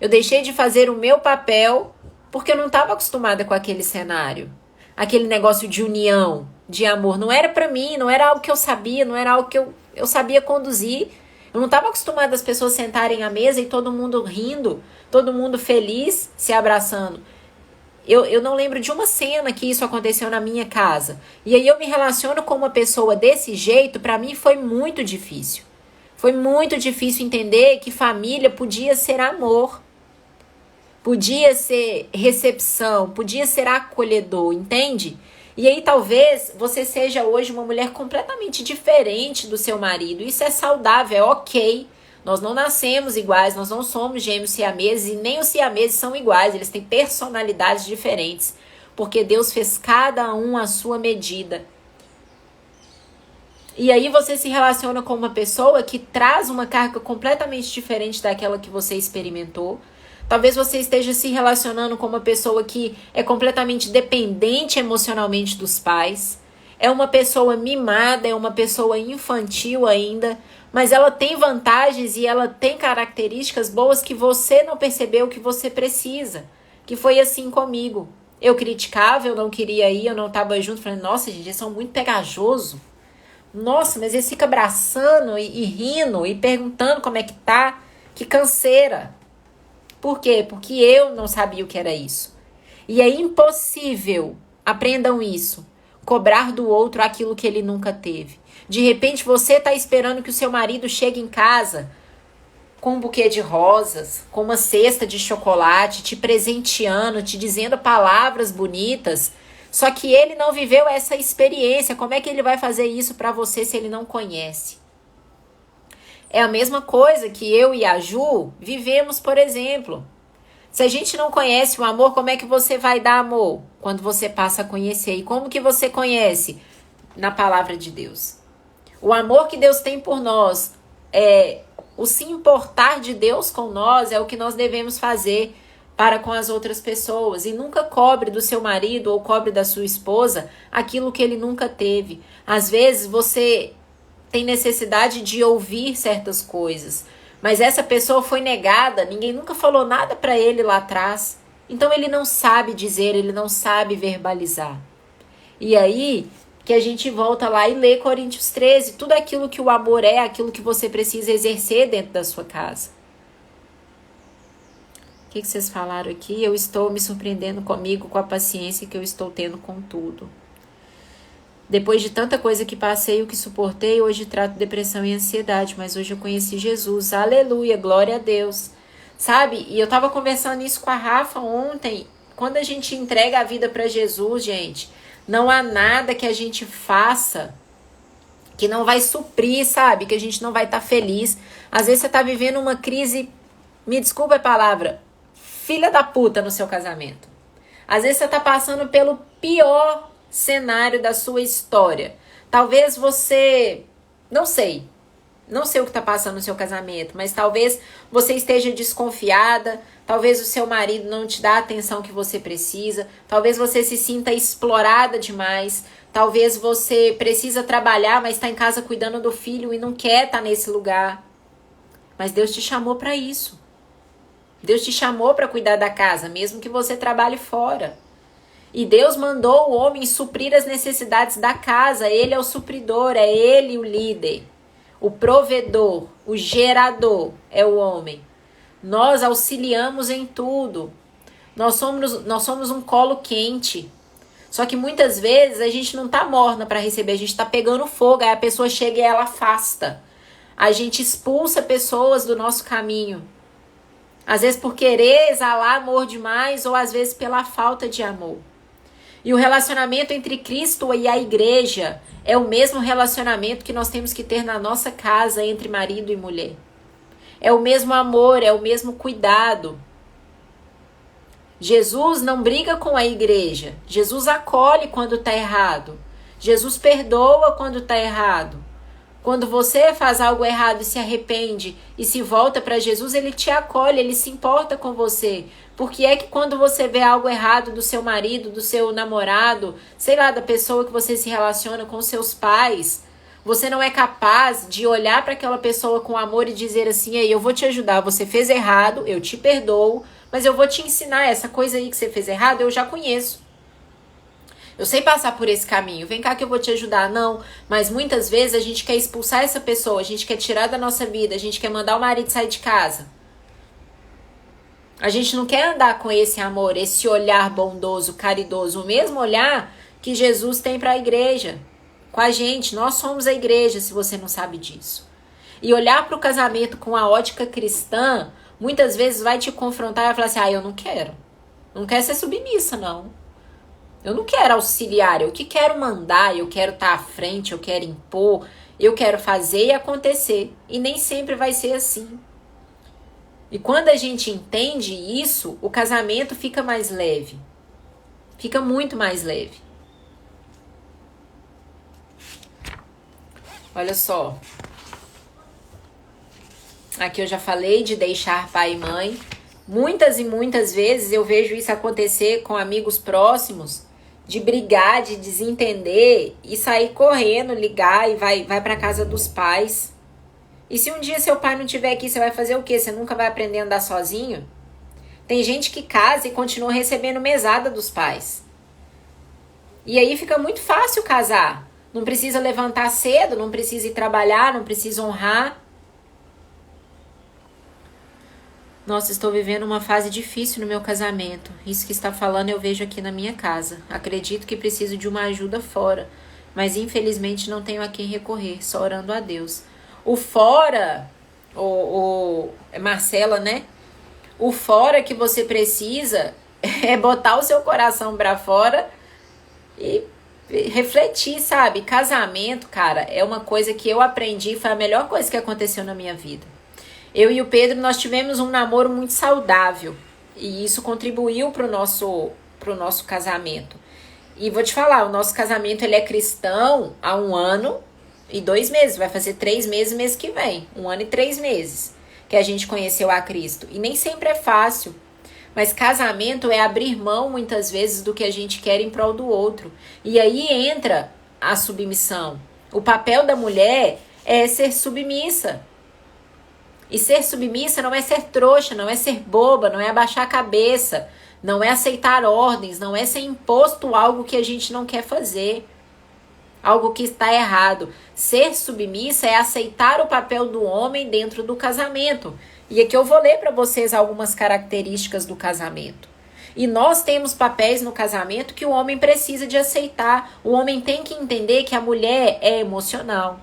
eu deixei de fazer o meu papel, porque eu não estava acostumada com aquele cenário. Aquele negócio de união, de amor. Não era para mim, não era algo que eu sabia, não era algo que eu sabia conduzir. Eu não estava acostumada as pessoas sentarem à mesa e todo mundo rindo, todo mundo feliz, se abraçando. Eu não lembro de uma cena que isso aconteceu na minha casa. E aí eu me relaciono com uma pessoa desse jeito, para mim foi muito difícil. Foi muito difícil entender que família podia ser amor. Podia ser recepção, podia ser acolhedor, entende? E aí talvez você seja hoje uma mulher completamente diferente do seu marido. Isso é saudável, é ok. Nós não nascemos iguais, nós não somos gêmeos siameses e nem os siameses são iguais, eles têm personalidades diferentes, porque Deus fez cada um à sua medida. E aí você se relaciona com uma pessoa que traz uma carga completamente diferente daquela que você experimentou. Talvez você esteja se relacionando com uma pessoa que é completamente dependente emocionalmente dos pais. É uma pessoa mimada, é uma pessoa infantil ainda, mas ela tem vantagens e ela tem características boas que você não percebeu que você precisa. Que foi assim comigo. Eu criticava, eu não queria ir, eu não estava junto. Falei, nossa, gente, eles são muito pegajosos. Nossa, mas eles ficam abraçando e rindo e perguntando como é que tá. Que canseira. Por quê? Porque eu não sabia o que era isso. E é impossível, aprendam isso, cobrar do outro aquilo que ele nunca teve. De repente você está esperando que o seu marido chegue em casa com um buquê de rosas, com uma cesta de chocolate, te presenteando, te dizendo palavras bonitas. Só que ele não viveu essa experiência. Como é que ele vai fazer isso para você se ele não conhece? É a mesma coisa que eu e a Ju vivemos, por exemplo. Se a gente não conhece o amor, como é que você vai dar amor? Quando você passa a conhecer. E como que você conhece? Na palavra de Deus. O amor que Deus tem por nós, o se importar de Deus com nós é o que nós devemos fazer para com as outras pessoas. E nunca cobre do seu marido ou cobre da sua esposa aquilo que ele nunca teve. Às vezes você tem necessidade de ouvir certas coisas, mas essa pessoa foi negada, ninguém nunca falou nada para ele lá atrás. Então ele não sabe dizer, ele não sabe verbalizar. E aí que a gente volta lá e lê Coríntios 13, tudo aquilo que o amor é, aquilo que você precisa exercer dentro da sua casa. O que vocês falaram aqui? Eu estou me surpreendendo comigo, com a paciência que eu estou tendo com tudo. Depois de tanta coisa que passei, o que suportei, hoje trato depressão e ansiedade, mas hoje eu conheci Jesus. Aleluia, glória a Deus. Sabe? E eu tava conversando isso com a Rafa ontem. Quando a gente entrega a vida para Jesus, gente, não há nada que a gente faça que não vai suprir, sabe? Que a gente não vai estar feliz. Às vezes você tá vivendo uma crise, me desculpa a palavra, filha da puta no seu casamento. Às vezes você tá passando pelo pior cenário da sua história. Talvez você, não sei o que tá passando no seu casamento, mas talvez você esteja desconfiada, talvez o seu marido não te dá a atenção que você precisa, talvez você se sinta explorada demais, talvez você precisa trabalhar, mas está em casa cuidando do filho e não quer estar nesse lugar. Mas Deus te chamou para isso. Deus te chamou para cuidar da casa, mesmo que você trabalhe fora. E Deus mandou o homem suprir as necessidades da casa. Ele é o supridor, é ele o líder. O provedor, o gerador é o homem. Nós auxiliamos em tudo. Nós somos um colo quente. Só que muitas vezes a gente não tá morna para receber, a gente tá pegando fogo. Aí a pessoa chega e ela afasta. A gente expulsa pessoas do nosso caminho. Às vezes por querer exalar amor demais ou às vezes pela falta de amor. E o relacionamento entre Cristo e a igreja é o mesmo relacionamento que nós temos que ter na nossa casa entre marido e mulher. É o mesmo amor, é o mesmo cuidado. Jesus não briga com a igreja. Jesus acolhe quando está errado. Jesus perdoa quando está errado. Quando você faz algo errado e se arrepende e se volta para Jesus, ele te acolhe, ele se importa com você. Porque é que quando você vê algo errado do seu marido, do seu namorado, sei lá, da pessoa que você se relaciona com seus pais, você não é capaz de olhar para aquela pessoa com amor e dizer assim: "Ei, eu vou te ajudar, você fez errado, eu te perdoo, mas eu vou te ensinar essa coisa aí que você fez errado, eu já conheço. Eu sei passar por esse caminho, vem cá que eu vou te ajudar." Não, mas muitas vezes a gente quer expulsar essa pessoa, a gente quer tirar da nossa vida, a gente quer mandar o marido sair de casa. A gente não quer andar com esse amor, esse olhar bondoso, caridoso, o mesmo olhar que Jesus tem para a igreja, com a gente. Nós somos a igreja, se você não sabe disso. E olhar para o casamento com a ótica cristã, muitas vezes vai te confrontar e vai falar assim: eu não quero. Não quero ser submissa, não. Eu não quero auxiliar, eu que quero mandar, eu quero estar à frente, eu quero impor, eu quero fazer e acontecer. E nem sempre vai ser assim. E quando a gente entende isso, o casamento fica mais leve. Fica muito mais leve. Olha só. Aqui eu já falei de deixar pai e mãe. Muitas e muitas vezes eu vejo isso acontecer com amigos próximos, de brigar, de desentender e sair correndo, ligar e vai para casa dos pais. E se um dia seu pai não estiver aqui, você vai fazer o quê? Você nunca vai aprender a andar sozinho? Tem gente que casa e continua recebendo mesada dos pais. E aí fica muito fácil casar. Não precisa levantar cedo, não precisa ir trabalhar, não precisa honrar. Nossa, estou vivendo uma fase difícil no meu casamento. Isso que está falando eu vejo aqui na minha casa. Acredito que preciso de uma ajuda fora, mas infelizmente não tenho a quem recorrer, só orando a Deus. O fora, Marcela, né? O fora que você precisa é botar o seu coração pra fora e refletir, sabe? Casamento, cara, é uma coisa que eu aprendi, foi a melhor coisa que aconteceu na minha vida. Eu e o Pedro, nós tivemos um namoro muito saudável. E isso contribuiu pro nosso casamento. E vou te falar, o nosso casamento ele é cristão há 1 ano e 2 meses. Vai fazer 3 meses mês que vem. 1 ano e 3 meses que a gente conheceu a Cristo. E nem sempre é fácil. Mas casamento é abrir mão, muitas vezes, do que a gente quer em prol do outro. E aí entra a submissão. O papel da mulher é ser submissa. E ser submissa não é ser trouxa, não é ser boba, não é abaixar a cabeça, não é aceitar ordens, não é ser imposto algo que a gente não quer fazer, algo que está errado. Ser submissa é aceitar o papel do homem dentro do casamento. E aqui eu vou ler para vocês algumas características do casamento. E nós temos papéis no casamento que o homem precisa de aceitar. O homem tem que entender que a mulher é emocional.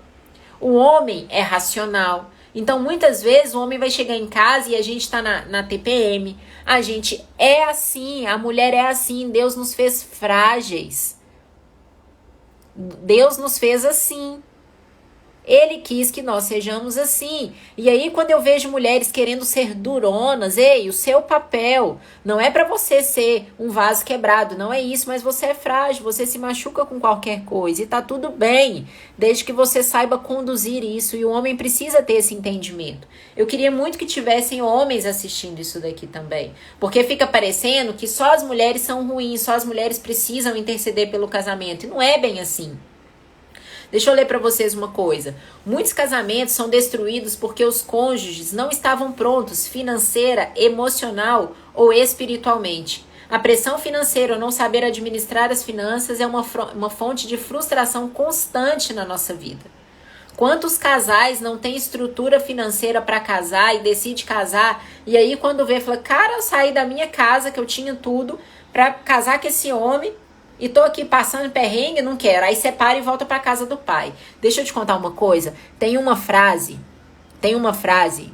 O homem é racional. Então, muitas vezes, o homem vai chegar em casa e a gente tá na TPM. A gente é assim, a mulher é assim. Deus nos fez frágeis. Deus nos fez assim. Ele quis que nós sejamos assim. E aí, quando eu vejo mulheres querendo ser duronas, ei, o seu papel não é para você ser um vaso quebrado, não é isso, mas você é frágil, você se machuca com qualquer coisa e tá tudo bem, desde que você saiba conduzir isso, e o homem precisa ter esse entendimento. Eu queria muito que tivessem homens assistindo isso daqui também, porque fica parecendo que só as mulheres são ruins, só as mulheres precisam interceder pelo casamento, e não é bem assim. Deixa eu ler para vocês uma coisa. Muitos casamentos são destruídos porque os cônjuges não estavam prontos financeira, emocional ou espiritualmente. A pressão financeira ou não saber administrar as finanças é uma fonte de frustração constante na nossa vida. Quantos casais não têm estrutura financeira para casar e decide casar e aí quando vê, fala, cara, eu saí da minha casa que eu tinha tudo para casar com esse homem e tô aqui passando perrengue, não quero. Aí separa e volta para casa do pai. Deixa eu te contar uma coisa. Tem uma frase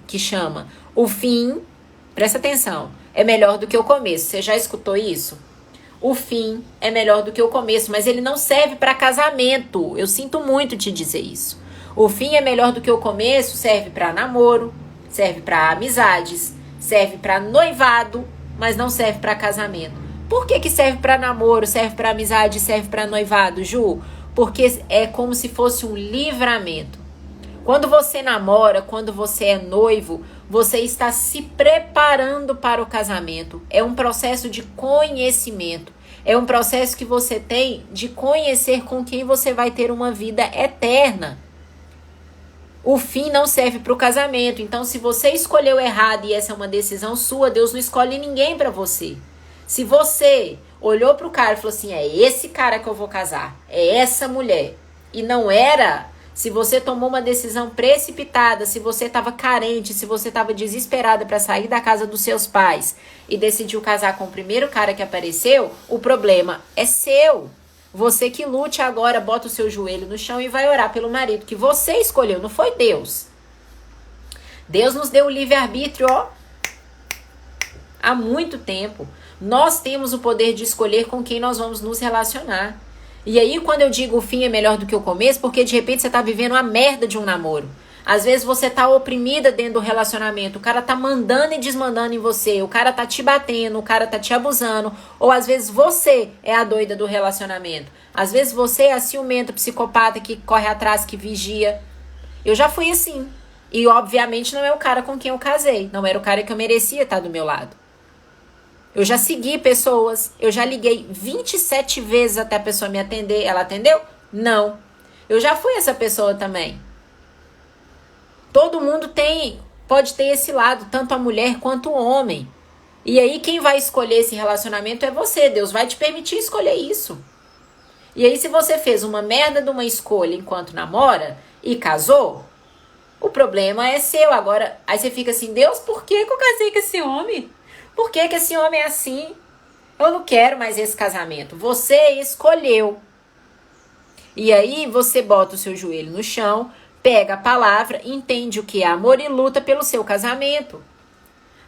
que chama: o fim, presta atenção, é melhor do que o começo. Você já escutou isso? o fim é melhor do que o começo, mas ele não serve para casamento. Eu sinto muito te dizer isso. O fim é melhor do que o começo, serve para namoro, serve para amizades, serve para noivado, mas não serve para casamento. Por que serve para namoro, serve para amizade, serve para noivado, Ju? Porque é como se fosse um livramento. Quando você namora, quando você é noivo, você está se preparando para o casamento. É um processo de conhecimento. É um processo que você tem de conhecer com quem você vai ter uma vida eterna. O fim não serve para o casamento. Então, se você escolheu errado e essa é uma decisão sua, Deus não escolhe ninguém para você. Se você olhou para o cara e falou assim, é esse cara que eu vou casar, é essa mulher, e não era, se você tomou uma decisão precipitada, se você estava carente, se você estava desesperada para sair da casa dos seus pais e decidiu casar com o primeiro cara que apareceu, o problema é seu. Você que lute agora, bota o seu joelho no chão e vai orar pelo marido que você escolheu, não foi Deus. Deus nos deu o livre-arbítrio, ó, há muito tempo. Nós temos o poder de escolher com quem nós vamos nos relacionar. E aí, quando eu digo o fim é melhor do que o começo, porque de repente você tá vivendo a merda de um namoro. Às vezes você tá oprimida dentro do relacionamento, o cara tá mandando e desmandando em você, o cara tá te batendo, o cara tá te abusando, ou às vezes você é a doida do relacionamento. Às vezes você é a ciumenta, psicopata que corre atrás, que vigia. Eu já fui assim. E obviamente não é o cara com quem eu casei, não era o cara que eu merecia estar do meu lado. Eu já segui pessoas, eu já liguei 27 vezes até a pessoa me atender. Ela atendeu? Não. Eu já fui essa pessoa também. Todo mundo pode ter esse lado, tanto a mulher quanto o homem. E aí quem vai escolher esse relacionamento é você. Deus vai te permitir escolher isso. E aí se você fez uma merda de uma escolha enquanto namora e casou, o problema é seu. Agora, aí você fica assim, Deus, por que eu casei com esse homem? Por que esse homem é assim? Eu não quero mais esse casamento. Você escolheu. E aí você bota o seu joelho no chão, pega a palavra, entende o que é amor e luta pelo seu casamento.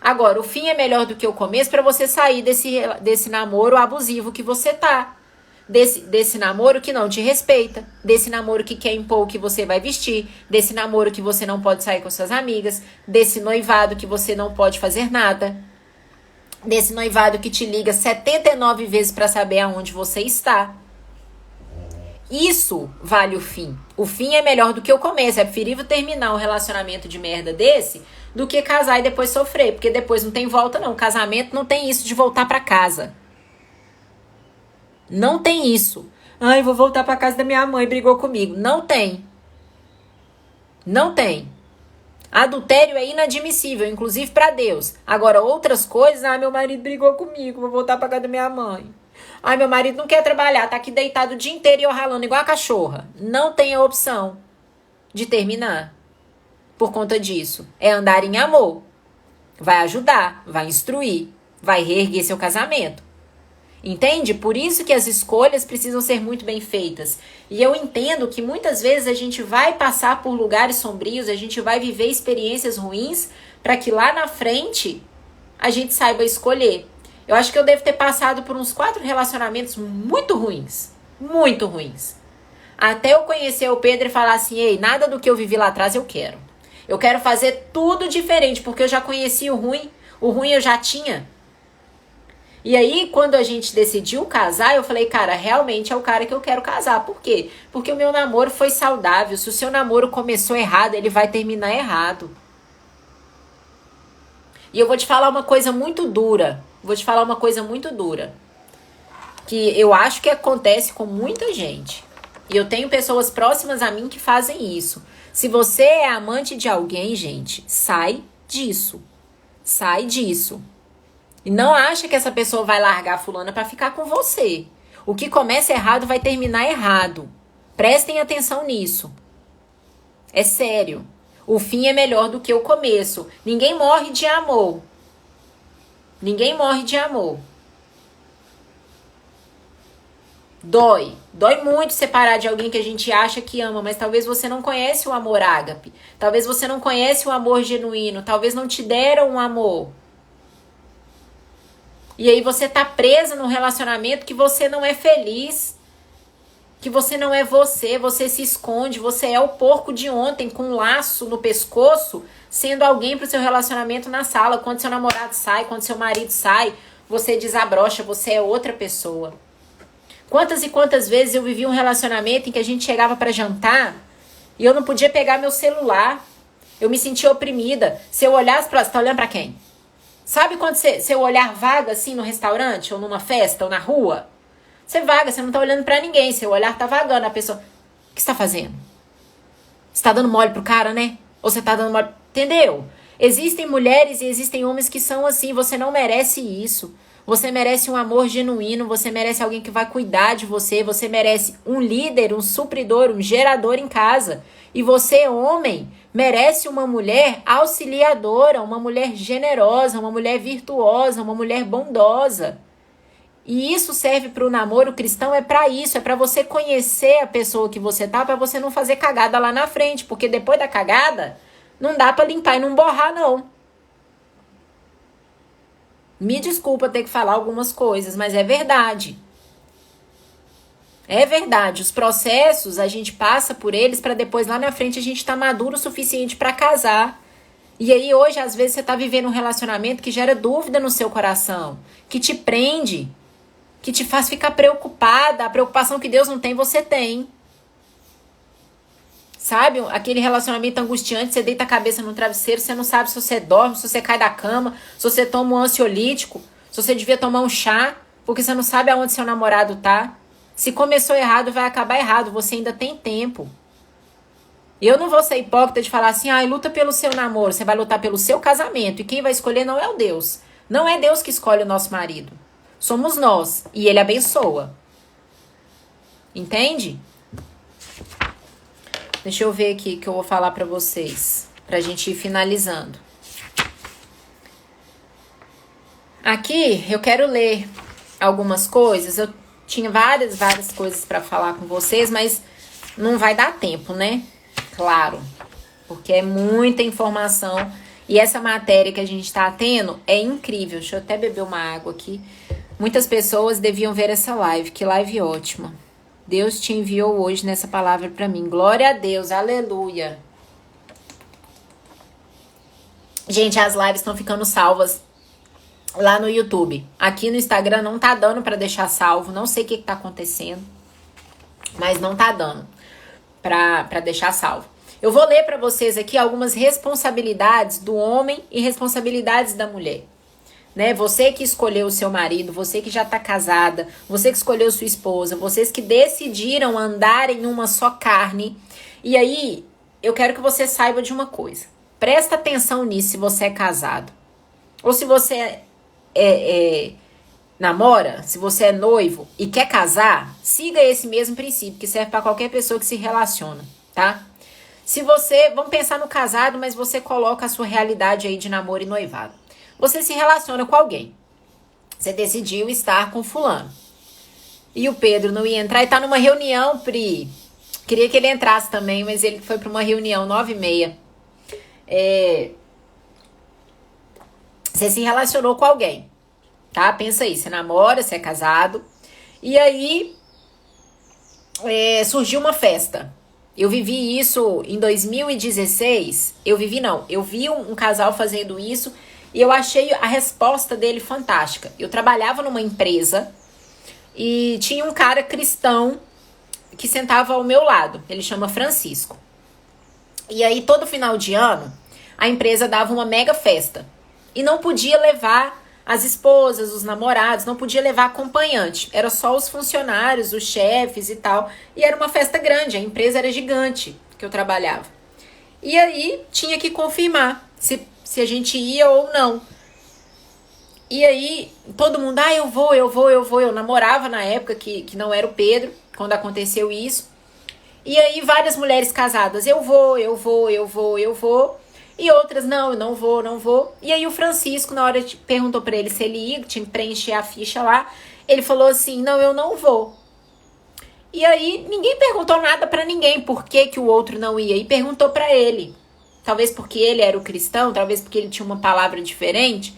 Agora, o fim é melhor do que o começo para você sair desse namoro abusivo que você tá. Desse namoro que não te respeita, desse namoro que quer impor o que você vai vestir, desse namoro que você não pode sair com suas amigas, desse noivado que você não pode fazer nada. Desse noivado que te liga 79 vezes para saber aonde você está. Isso vale o fim. O fim é melhor do que o começo. É preferível terminar um relacionamento de merda desse do que casar e depois sofrer. Porque depois não tem volta, não. Casamento não tem isso de voltar para casa. Não tem isso. Ai, vou voltar para casa da minha mãe, brigou comigo. Não tem. Não tem. Adultério é inadmissível, inclusive para Deus. Agora, outras coisas, meu marido brigou comigo, vou voltar para casa da minha mãe. Meu marido não quer trabalhar, tá aqui deitado o dia inteiro e eu ralando igual a cachorra. Não tem a opção de terminar por conta disso. É andar em amor. Vai ajudar, vai instruir, vai reerguer seu casamento. Entende? Por isso que as escolhas precisam ser muito bem feitas. E eu entendo que muitas vezes a gente vai passar por lugares sombrios, a gente vai viver experiências ruins para que lá na frente a gente saiba escolher. Eu acho que eu devo ter passado por uns 4 relacionamentos muito ruins. Muito ruins. Até eu conhecer o Pedro e falar assim, ei, nada do que eu vivi lá atrás eu quero. Eu quero fazer tudo diferente, porque eu já conheci o ruim. O ruim eu já tinha. E aí, quando a gente decidiu casar, eu falei, cara, realmente é o cara que eu quero casar. Por quê? Porque o meu namoro foi saudável. Se o seu namoro começou errado, ele vai terminar errado. E eu vou te falar uma coisa muito dura. Que eu acho que acontece com muita gente. E eu tenho pessoas próximas a mim que fazem isso. Se você é amante de alguém, gente, sai disso. Sai disso. E não acha que essa pessoa vai largar a fulana para ficar com você. O que começa errado vai terminar errado. Prestem atenção nisso. É sério. O fim é melhor do que o começo. Ninguém morre de amor. Ninguém morre de amor. Dói. Dói muito separar de alguém que a gente acha que ama, mas talvez você não conhece o amor ágape. Talvez você não conhece o amor genuíno. Talvez não te deram um amor. E aí você tá presa num relacionamento que você não é feliz, que você não é você, você se esconde, você é o porco de ontem com um laço no pescoço, sendo alguém pro seu relacionamento na sala. Quando seu namorado sai, quando seu marido sai, você desabrocha, você é outra pessoa. Quantas e quantas vezes eu vivi um relacionamento em que a gente chegava para jantar e eu não podia pegar meu celular. Eu me sentia oprimida. Se eu olhasse pra... Você tá olhando pra quem? Sabe quando seu olhar vaga assim no restaurante, ou numa festa, ou na rua? Você vaga, você não tá olhando pra ninguém. Seu olhar tá vagando. A pessoa... O que você tá fazendo? Você tá dando mole pro cara, né? Ou você tá dando mole... Entendeu? Existem mulheres e existem homens que são assim. Você não merece isso. Você merece um amor genuíno. Você merece alguém que vai cuidar de você. Você merece um líder, um supridor, um gerador em casa. E você, homem, merece uma mulher auxiliadora, uma mulher generosa, uma mulher virtuosa, uma mulher bondosa. E isso serve para o namoro cristão, é para isso, é para você conhecer a pessoa que você tá, para você não fazer cagada lá na frente, porque depois da cagada, não dá para limpar e não borrar, não. Me desculpa ter que falar algumas coisas, mas é verdade. É verdade, os processos a gente passa por eles para depois lá na frente a gente tá maduro o suficiente para casar. E aí hoje às vezes você tá vivendo um relacionamento que gera dúvida no seu coração, que te prende, que te faz ficar preocupada. A preocupação que Deus não tem, você tem. Sabe? Aquele relacionamento angustiante, você deita a cabeça no travesseiro, você não sabe se você dorme, se você cai da cama, se você toma um ansiolítico, se você devia tomar um chá, porque você não sabe aonde seu namorado tá. Se começou errado, vai acabar errado. Você ainda tem tempo. Eu não vou ser hipócrita de falar assim, luta pelo seu namoro. Você vai lutar pelo seu casamento. E quem vai escolher não é o Deus. Não é Deus que escolhe o nosso marido. Somos nós. E ele abençoa. Entende? Deixa eu ver aqui que eu vou falar pra vocês. Pra gente ir finalizando. Aqui eu quero ler algumas coisas. Eu tinha várias coisas para falar com vocês, mas não vai dar tempo, né? Claro, porque é muita informação. E essa matéria que a gente tá tendo é incrível. Deixa eu até beber uma água aqui. Muitas pessoas deviam ver essa live. Que live ótima. Deus te enviou hoje nessa palavra para mim. Glória a Deus, aleluia. Gente, as lives estão ficando salvas lá no YouTube. Aqui no Instagram não tá dando pra deixar salvo. Não sei o que tá acontecendo. Mas não tá dando pra deixar salvo. Eu vou ler pra vocês aqui algumas responsabilidades do homem e responsabilidades da mulher. Né? Você que escolheu o seu marido, você que já tá casada, você que escolheu sua esposa, vocês que decidiram andar em uma só carne. E aí, eu quero que você saiba de uma coisa. Presta atenção nisso se você é casado. Ou se você namora, se você é noivo e quer casar, siga esse mesmo princípio que serve para qualquer pessoa que se relaciona, tá? Se você, vamos pensar no casado, mas você coloca a sua realidade aí de namoro e noivado. Você se relaciona com alguém. Você decidiu estar com fulano. E o Pedro não ia entrar e tá numa reunião, Pri. Queria que ele entrasse também, mas ele foi para uma reunião 9h30. Você se relacionou com alguém, tá? Pensa aí, você namora, você é casado. E aí, surgiu uma festa. Eu vivi isso em 2016. Eu vi um casal fazendo isso e eu achei a resposta dele fantástica. Eu trabalhava numa empresa e tinha um cara cristão que sentava ao meu lado. Ele chama Francisco. E aí, todo final de ano, a empresa dava uma mega festa. E não podia levar as esposas, os namorados, não podia levar acompanhante. Era só os funcionários, os chefes e tal. E era uma festa grande, a empresa era gigante que eu trabalhava. E aí tinha que confirmar se a gente ia ou não. E aí todo mundo, eu vou. Eu namorava na época que não era o Pedro, quando aconteceu isso. E aí várias mulheres casadas, eu vou. E outras, não, eu não vou. E aí o Francisco, na hora, perguntou pra ele se ele ia, tinha que preencher a ficha lá. Ele falou assim, não, eu não vou. E aí ninguém perguntou nada pra ninguém por que o outro não ia. E perguntou pra ele. Talvez porque ele era o cristão, talvez porque ele tinha uma palavra diferente.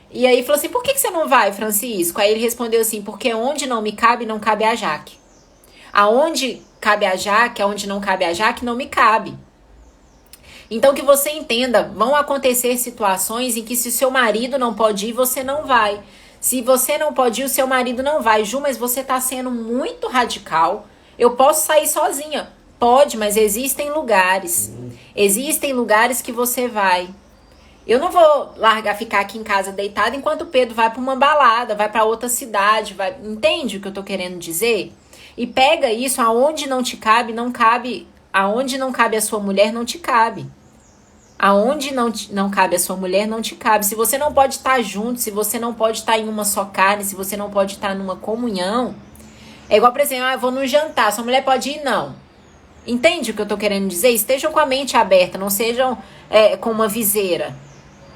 E aí falou assim, por que você não vai, Francisco? Aí ele respondeu assim, porque onde não me cabe, não cabe a Jaque. Aonde cabe a Jaque, aonde não cabe a Jaque, não me cabe. Então que você entenda, vão acontecer situações em que se o seu marido não pode ir, você não vai. Se você não pode ir, o seu marido não vai. Ju, mas você tá sendo muito radical. Eu posso sair sozinha. Pode, mas existem lugares. Existem lugares que você vai. Eu não vou ficar aqui em casa deitada enquanto o Pedro vai para uma balada, vai para outra cidade, vai. Entende o que eu tô querendo dizer? E pega isso, aonde não te cabe, não cabe. Aonde não cabe a sua mulher, não te cabe. Aonde não cabe a sua mulher, não te cabe. Se você não pode estar junto, se você não pode estar em uma só carne, se você não pode estar numa comunhão, é igual, por exemplo, eu vou num jantar, sua mulher pode ir? Não. Entende o que eu tô querendo dizer? Estejam com a mente aberta, não sejam com uma viseira.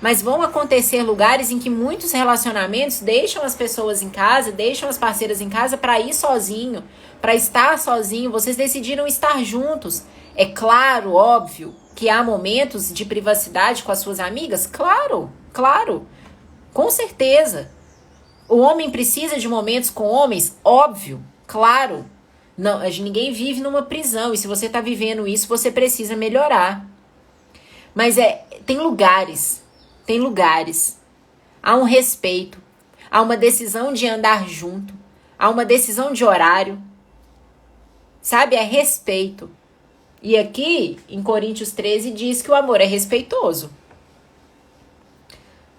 Mas vão acontecer lugares em que muitos relacionamentos deixam as pessoas em casa, deixam as parceiras em casa para ir sozinho, para estar sozinho. Vocês decidiram estar juntos. É claro, óbvio, que há momentos de privacidade com as suas amigas. Claro, claro, com certeza. O homem precisa de momentos com homens, óbvio, claro. Não, ninguém vive numa prisão e se você está vivendo isso, você precisa melhorar. Mas tem lugares. Tem lugares, há um respeito, há uma decisão de andar junto, há uma decisão de horário, sabe? É respeito. E aqui, em Coríntios 13, diz que o amor é respeitoso.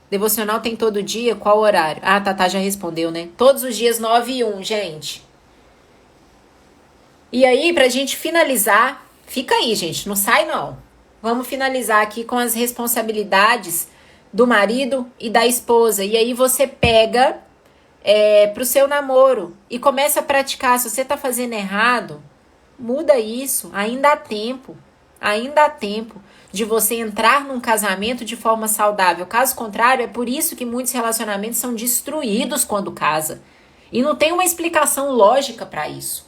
Devocional tem todo dia, qual horário? Ah, Tatá já respondeu, né? Todos os dias 9 e 1, gente. E aí, pra gente finalizar, fica aí, gente, não sai não. Vamos finalizar aqui com as responsabilidades do marido e da esposa. E aí você pega pro seu namoro e começa a praticar. Se você tá fazendo errado, muda isso. Ainda há tempo. Ainda há tempo de você entrar num casamento de forma saudável. Caso contrário, é por isso que muitos relacionamentos são destruídos quando casa. E não tem uma explicação lógica para isso.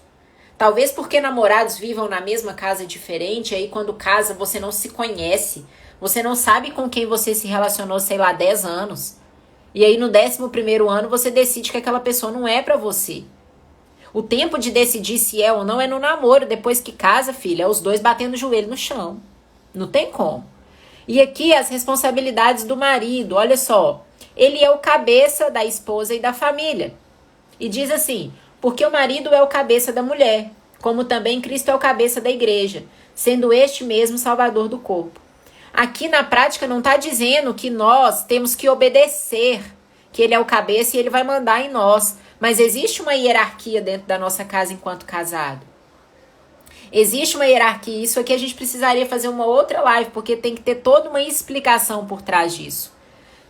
Talvez porque namorados vivam na mesma casa diferente, aí quando casa você não se conhece. Você não sabe com quem você se relacionou, sei lá, 10 anos. E aí no 11º ano você decide que aquela pessoa não é pra você. O tempo de decidir se é ou não é no namoro. Depois que casa, filha, é os dois batendo o joelho no chão. Não tem como. E aqui as responsabilidades do marido. Olha só. Ele é o cabeça da esposa e da família. E diz assim, porque o marido é o cabeça da mulher, como também Cristo é o cabeça da igreja, sendo este mesmo salvador do corpo. Aqui na prática não está dizendo que nós temos que obedecer, que ele é o cabeça e ele vai mandar em nós. Mas existe uma hierarquia dentro da nossa casa enquanto casado. Existe uma hierarquia. Isso aqui a gente precisaria fazer uma outra live, porque tem que ter toda uma explicação por trás disso.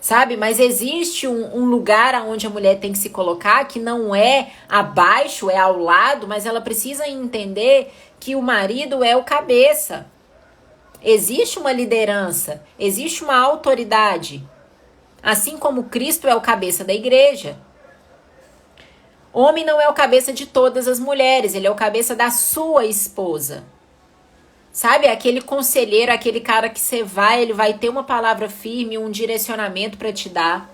Sabe? Mas existe um lugar onde a mulher tem que se colocar, que não é abaixo, é ao lado, mas ela precisa entender que o marido é o cabeça. Existe uma liderança, existe uma autoridade. Assim como Cristo é o cabeça da igreja. Homem não é o cabeça de todas as mulheres, ele é o cabeça da sua esposa. Sabe, aquele conselheiro, aquele cara que você vai, ele vai ter uma palavra firme, um direcionamento para te dar.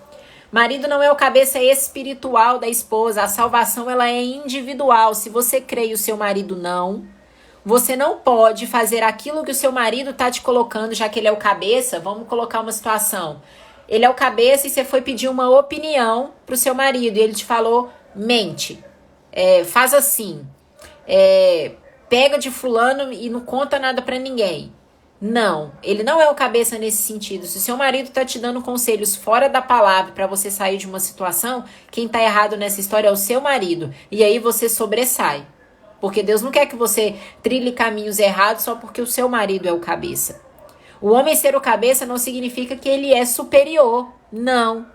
Marido não é o cabeça espiritual da esposa, a salvação ela é individual. Se você crê e o seu marido não, você não pode fazer aquilo que o seu marido tá te colocando, já que ele é o cabeça. Vamos colocar uma situação. Ele é o cabeça e você foi pedir uma opinião pro seu marido e ele te falou, mente, faz assim, pega de fulano e não conta nada pra ninguém. Não, ele não é o cabeça nesse sentido. Se o seu marido tá te dando conselhos fora da palavra pra você sair de uma situação, quem tá errado nessa história é o seu marido. E aí você sobressai. Porque Deus não quer que você trilhe caminhos errados só porque o seu marido é o cabeça. O homem ser o cabeça não significa que ele é superior. Não.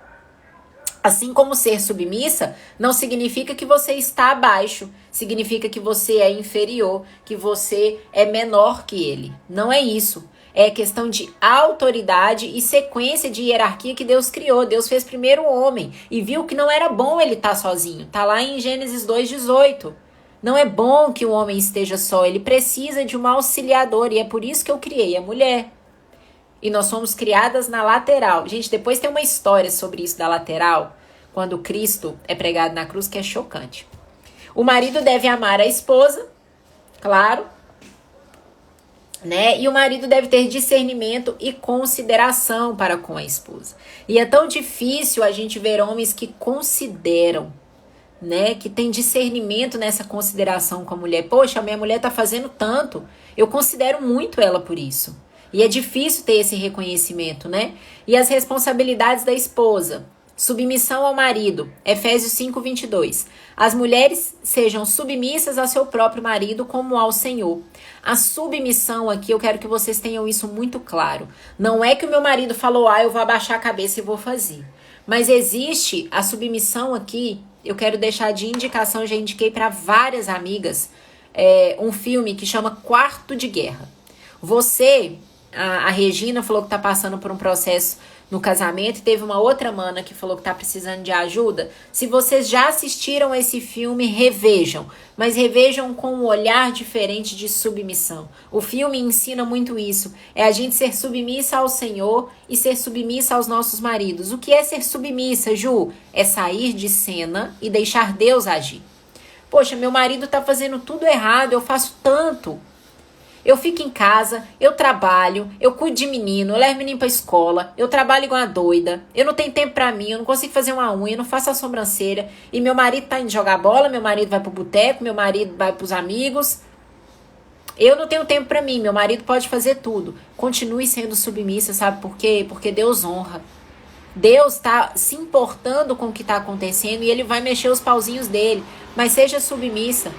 Assim como ser submissa não significa que você está abaixo. Significa que você é inferior, que você é menor que ele. Não é isso. É questão de autoridade e sequência de hierarquia que Deus criou. Deus fez primeiro o homem e viu que não era bom ele estar sozinho. Tá lá em Gênesis 2:18. Não é bom que o homem esteja só, ele precisa de uma auxiliadora e é por isso que eu criei a mulher. e nós somos criadas na lateral. Gente, depois tem uma história sobre isso da lateral, quando Cristo é pregado na cruz, que é chocante. O marido deve amar a esposa, claro, né? E o marido deve ter discernimento e consideração para com a esposa. E é tão difícil a gente ver homens que consideram, né? Que tem discernimento nessa consideração com a mulher. Poxa, a minha mulher tá fazendo tanto, eu considero muito ela por isso. E é difícil ter esse reconhecimento, né? E as responsabilidades da esposa. Submissão ao marido, Efésios 5:22. As mulheres sejam submissas ao seu próprio marido como ao Senhor. A submissão aqui, eu quero que vocês tenham isso muito claro. Não é que o meu marido falou, eu vou abaixar a cabeça e vou fazer. Mas existe a submissão aqui, eu quero deixar de indicação, já indiquei para várias amigas, um filme que chama Quarto de Guerra. A Regina falou que tá passando por um processo no casamento e teve uma outra mana que falou que tá precisando de ajuda. Se vocês já assistiram esse filme, revejam, mas revejam com um olhar diferente de submissão. O filme ensina muito isso, é a gente ser submissa ao Senhor e ser submissa aos nossos maridos. O que é ser submissa, Ju? É sair de cena e deixar Deus agir. Poxa, meu marido tá fazendo tudo errado, eu faço tanto. Eu fico em casa, eu trabalho, eu cuido de menino, eu levo menino pra escola, eu trabalho igual uma doida, eu não tenho tempo pra mim, eu não consigo fazer uma unha, eu não faço a sobrancelha, e meu marido tá indo jogar bola, meu marido vai pro boteco, meu marido vai pros amigos. Eu não tenho tempo pra mim, meu marido pode fazer tudo. Continue sendo submissa, sabe por quê? Porque Deus honra. Deus tá se importando com o que tá acontecendo e ele vai mexer os pauzinhos dele, mas seja submissa.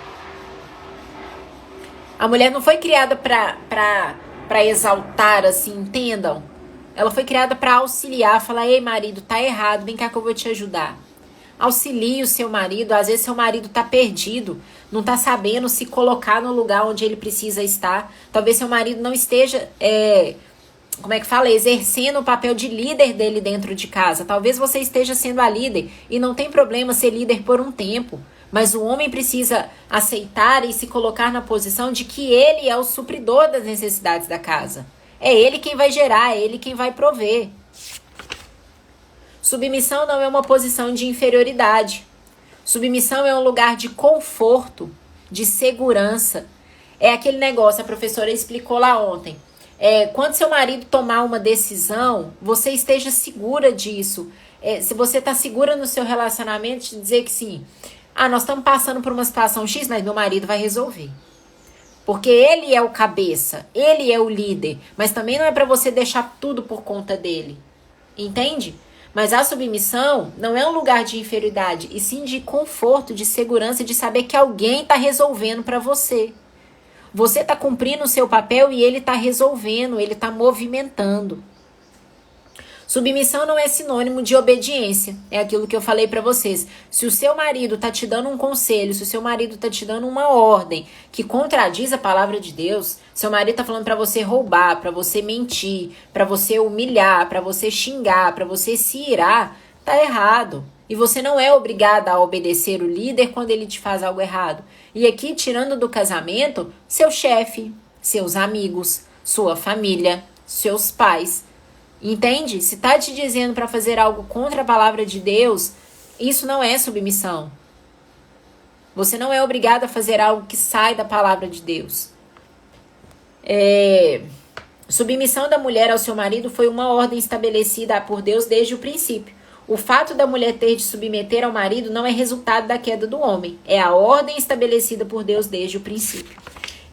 A mulher não foi criada pra exaltar, assim, entendam? Ela foi criada pra auxiliar, falar, ei marido, tá errado, vem cá que eu vou te ajudar. Auxilie o seu marido, às vezes seu marido tá perdido, não tá sabendo se colocar no lugar onde ele precisa estar. Talvez seu marido não esteja, exercendo o papel de líder dele dentro de casa. Talvez você esteja sendo a líder e não tem problema ser líder por um tempo. Mas o homem precisa aceitar e se colocar na posição de que ele é o supridor das necessidades da casa. É ele quem vai gerar, é ele quem vai prover. Submissão não é uma posição de inferioridade. Submissão é um lugar de conforto, de segurança. É aquele negócio, a professora explicou lá ontem. Quando seu marido tomar uma decisão, você esteja segura disso. Se você está segura no seu relacionamento, de dizer que sim... nós estamos passando por uma situação X, mas meu marido vai resolver. Porque ele é o cabeça, ele é o líder. Mas também não é para você deixar tudo por conta dele. Entende? Mas a submissão não é um lugar de inferioridade, e sim de conforto, de segurança, de saber que alguém está resolvendo para você. Você está cumprindo o seu papel e ele está resolvendo, ele está movimentando. Submissão não é sinônimo de obediência. É aquilo que eu falei pra vocês. Se o seu marido tá te dando um conselho, se o seu marido tá te dando uma ordem que contradiz a palavra de Deus, seu marido tá falando pra você roubar, pra você mentir, pra você humilhar, pra você xingar, pra você se irar, tá errado. E você não é obrigada a obedecer o líder quando ele te faz algo errado. E aqui, tirando do casamento, seu chefe, seus amigos, sua família, seus pais. Entende? Se tá te dizendo para fazer algo contra a palavra de Deus, isso não é submissão. Você não é obrigado a fazer algo que sai da palavra de Deus. Submissão da mulher ao seu marido foi uma ordem estabelecida por Deus desde o princípio. O fato da mulher ter de submeter ao marido não é resultado da queda do homem. É a ordem estabelecida por Deus desde o princípio.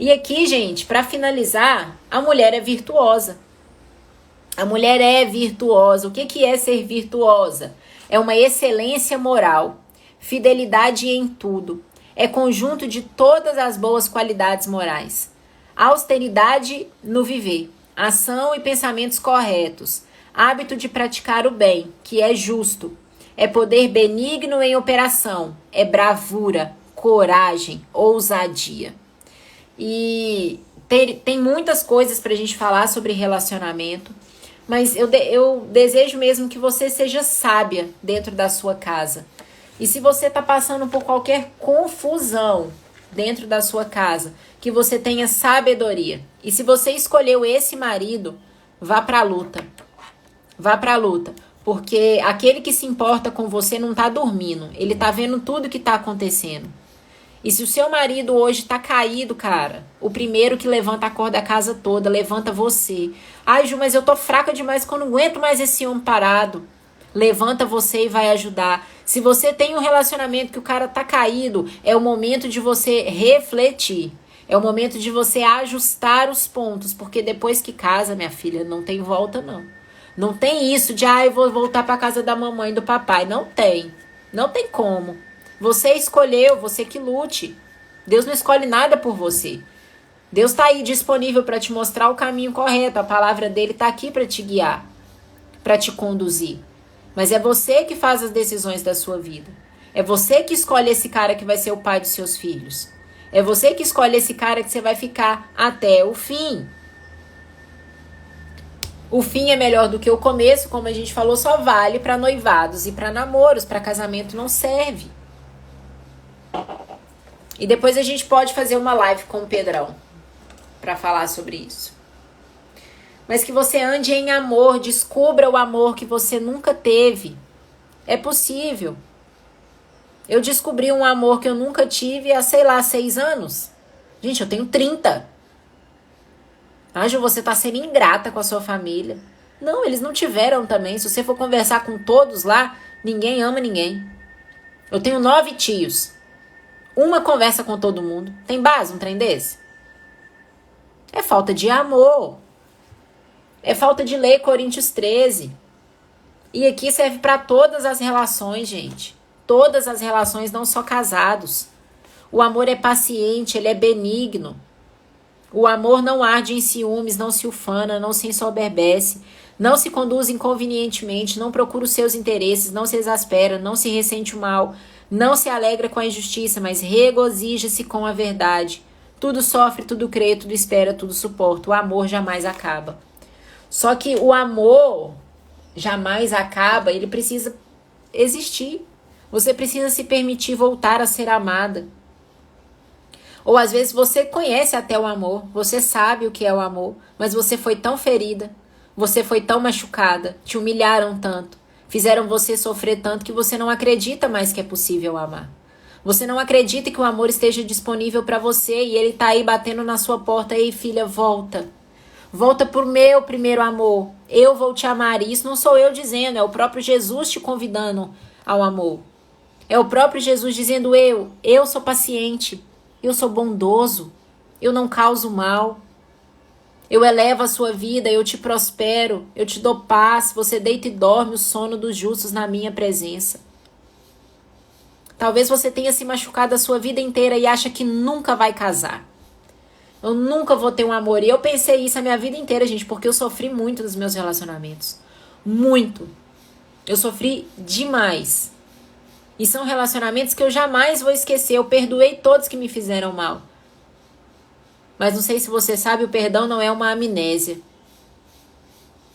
E aqui, gente, para finalizar, a mulher é virtuosa. A mulher é virtuosa. O que é ser virtuosa? É uma excelência moral, fidelidade em tudo. É conjunto de todas as boas qualidades morais. Austeridade no viver, ação e pensamentos corretos, hábito de praticar o bem, que é justo. É poder benigno em operação, é bravura, coragem, ousadia. E tem muitas coisas para a gente falar sobre relacionamento. Mas eu desejo mesmo que você seja sábia dentro da sua casa. E se você está passando por qualquer confusão dentro da sua casa, que você tenha sabedoria. E se você escolheu esse marido, vá pra luta. Vá pra luta. Porque aquele que se importa com você não tá dormindo. Ele tá vendo tudo que tá acontecendo. E se o seu marido hoje tá caído, cara, o primeiro que levanta a cor da casa toda, levanta você. Ai, Ju, mas eu tô fraca demais que eu não aguento mais esse homem parado. Levanta você e vai ajudar. Se você tem um relacionamento que o cara tá caído, é o momento de você refletir. É o momento de você ajustar os pontos. Porque depois que casa, minha filha, não tem volta, não. Não tem isso de, eu vou voltar pra casa da mamãe e do papai. Não tem. Não tem como. Você escolheu, você que lute. Deus não escolhe nada por você. Deus tá aí disponível para te mostrar o caminho correto. A palavra dele tá aqui para te guiar, para te conduzir. Mas é você que faz as decisões da sua vida. É você que escolhe esse cara que vai ser o pai dos seus filhos. É você que escolhe esse cara que você vai ficar até o fim. O fim é melhor do que o começo, como a gente falou, só vale para noivados e para namoros, para casamento não serve. E depois a gente pode fazer uma live com o Pedrão para falar sobre isso. Mas que você ande em amor, descubra o amor que você nunca teve. É possível. Eu descobri um amor que eu nunca tive há, 6 anos. Gente, eu tenho 30. Ju, você tá sendo ingrata com a sua família. Não, eles não tiveram também. Se você for conversar com todos lá, ninguém ama ninguém. Eu tenho 9 tios. Uma conversa com todo mundo. Tem base um trem desse? É falta de amor. É falta de ler Coríntios 13. E aqui serve para todas as relações, gente. Todas as relações, não só casados. O amor é paciente, ele é benigno. O amor não arde em ciúmes, não se ufana, não se ensoberbece, não se conduz inconvenientemente, não procura os seus interesses, não se exaspera, não se ressente o mal, não se alegra com a injustiça, mas regozija-se com a verdade. Tudo sofre, tudo crê, tudo espera, tudo suporta. O amor jamais acaba. Só que o amor jamais acaba, ele precisa existir. Você precisa se permitir voltar a ser amada. Ou às vezes você conhece até o amor, você sabe o que é o amor, mas você foi tão ferida, você foi tão machucada, te humilharam tanto, fizeram você sofrer tanto que você não acredita mais que é possível amar. Você não acredita que o amor esteja disponível para você e ele tá aí batendo na sua porta. Ei, filha, volta. Volta pro meu primeiro amor. Eu vou te amar. E isso não sou eu dizendo, é o próprio Jesus te convidando ao amor. É o próprio Jesus dizendo, eu sou paciente, eu sou bondoso, eu não causo mal. Eu elevo a sua vida, eu te prospero, eu te dou paz, você deita e dorme o sono dos justos na minha presença. Talvez você tenha se machucado a sua vida inteira e acha que nunca vai casar. Eu nunca vou ter um amor. E eu pensei isso a minha vida inteira, gente, porque eu sofri muito nos meus relacionamentos. Muito. Eu sofri demais. E são relacionamentos que eu jamais vou esquecer. Eu perdoei todos que me fizeram mal. Mas não sei se você sabe, o perdão não é uma amnésia.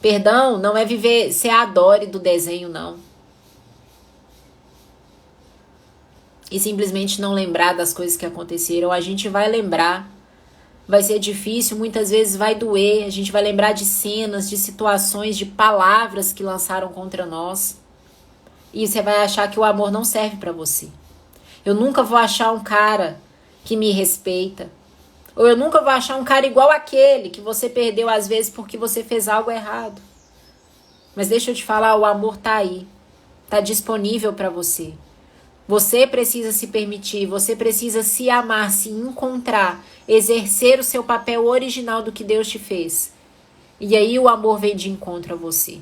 Perdão não é viver, ser a Dory do desenho, não. E simplesmente não lembrar das coisas que aconteceram. A gente vai lembrar. Vai ser difícil, muitas vezes vai doer. A gente vai lembrar de cenas, de situações, de palavras que lançaram contra nós. E você vai achar que o amor não serve para você. Eu nunca vou achar um cara que me respeita. Ou eu nunca vou achar um cara igual aquele que você perdeu às vezes porque você fez algo errado. Mas deixa eu te falar, o amor tá aí. Tá disponível para você. Você precisa se permitir, você precisa se amar, se encontrar, exercer o seu papel original do que Deus te fez. E aí o amor vem de encontro a você.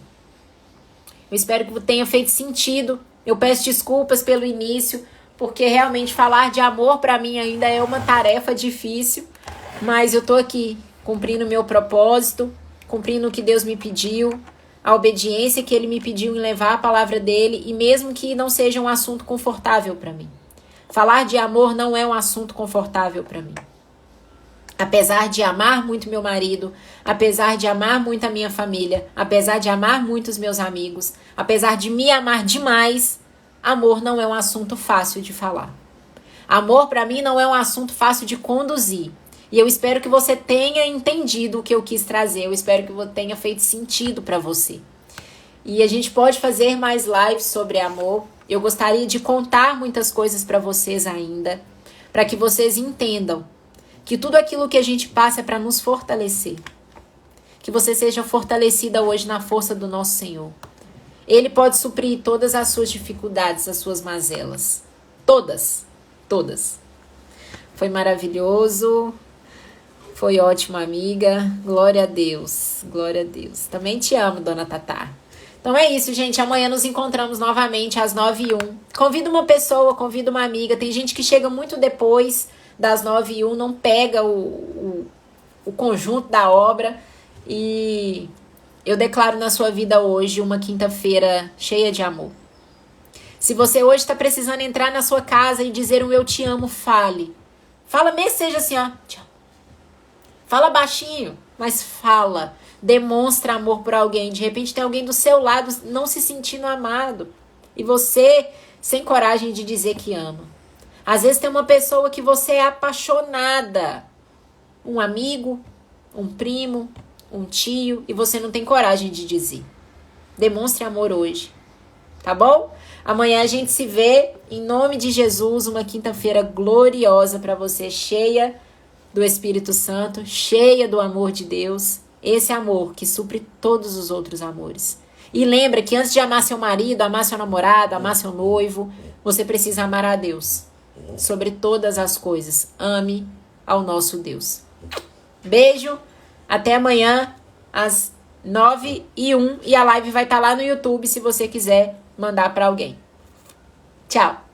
Eu espero que tenha feito sentido. Eu peço desculpas pelo início, porque realmente falar de amor para mim ainda é uma tarefa difícil. Mas eu tô aqui, cumprindo o meu propósito, cumprindo o que Deus me pediu, a obediência que Ele me pediu em levar a palavra dEle, e mesmo que não seja um assunto confortável para mim. Falar de amor não é um assunto confortável para mim. Apesar de amar muito meu marido, apesar de amar muito a minha família, apesar de amar muito os meus amigos, apesar de me amar demais, amor não é um assunto fácil de falar. Amor para mim não é um assunto fácil de conduzir. E eu espero que você tenha entendido o que eu quis trazer. Eu espero que tenha feito sentido para você. E a gente pode fazer mais lives sobre amor. Eu gostaria de contar muitas coisas para vocês ainda, para que vocês entendam que tudo aquilo que a gente passa é para nos fortalecer. Que você seja fortalecida hoje na força do nosso Senhor. Ele pode suprir todas as suas dificuldades, as suas mazelas. Todas. Todas. Foi maravilhoso. Foi ótimo, amiga. Glória a Deus. Glória a Deus. Também te amo, dona Tatá. Então é isso, gente. Amanhã nos encontramos novamente às 9h01. Convido uma pessoa, convido uma amiga. Tem gente que chega muito depois das 9h01, não pega o conjunto da obra. E eu declaro na sua vida hoje uma quinta-feira cheia de amor. Se você hoje está precisando entrar na sua casa e dizer um eu te amo, fale. Fala mesmo, seja assim, ó. Te amo. Fala baixinho, mas fala. Demonstra amor por alguém. De repente tem alguém do seu lado não se sentindo amado. E você sem coragem de dizer que ama. Às vezes tem uma pessoa que você é apaixonada. Um amigo, um primo, um tio. E você não tem coragem de dizer. Demonstre amor hoje. Tá bom? Amanhã a gente se vê. Em nome de Jesus. Uma quinta-feira gloriosa para você. Cheia do Espírito Santo. Cheia do amor de Deus. Esse amor que supre todos os outros amores. E lembra que antes de amar seu marido, amar seu namorado, amar seu noivo, você precisa amar a Deus. Sobre todas as coisas. Ame ao nosso Deus. Beijo. Até amanhã às 9h01. E a live vai estar lá no YouTube se você quiser mandar para alguém. Tchau.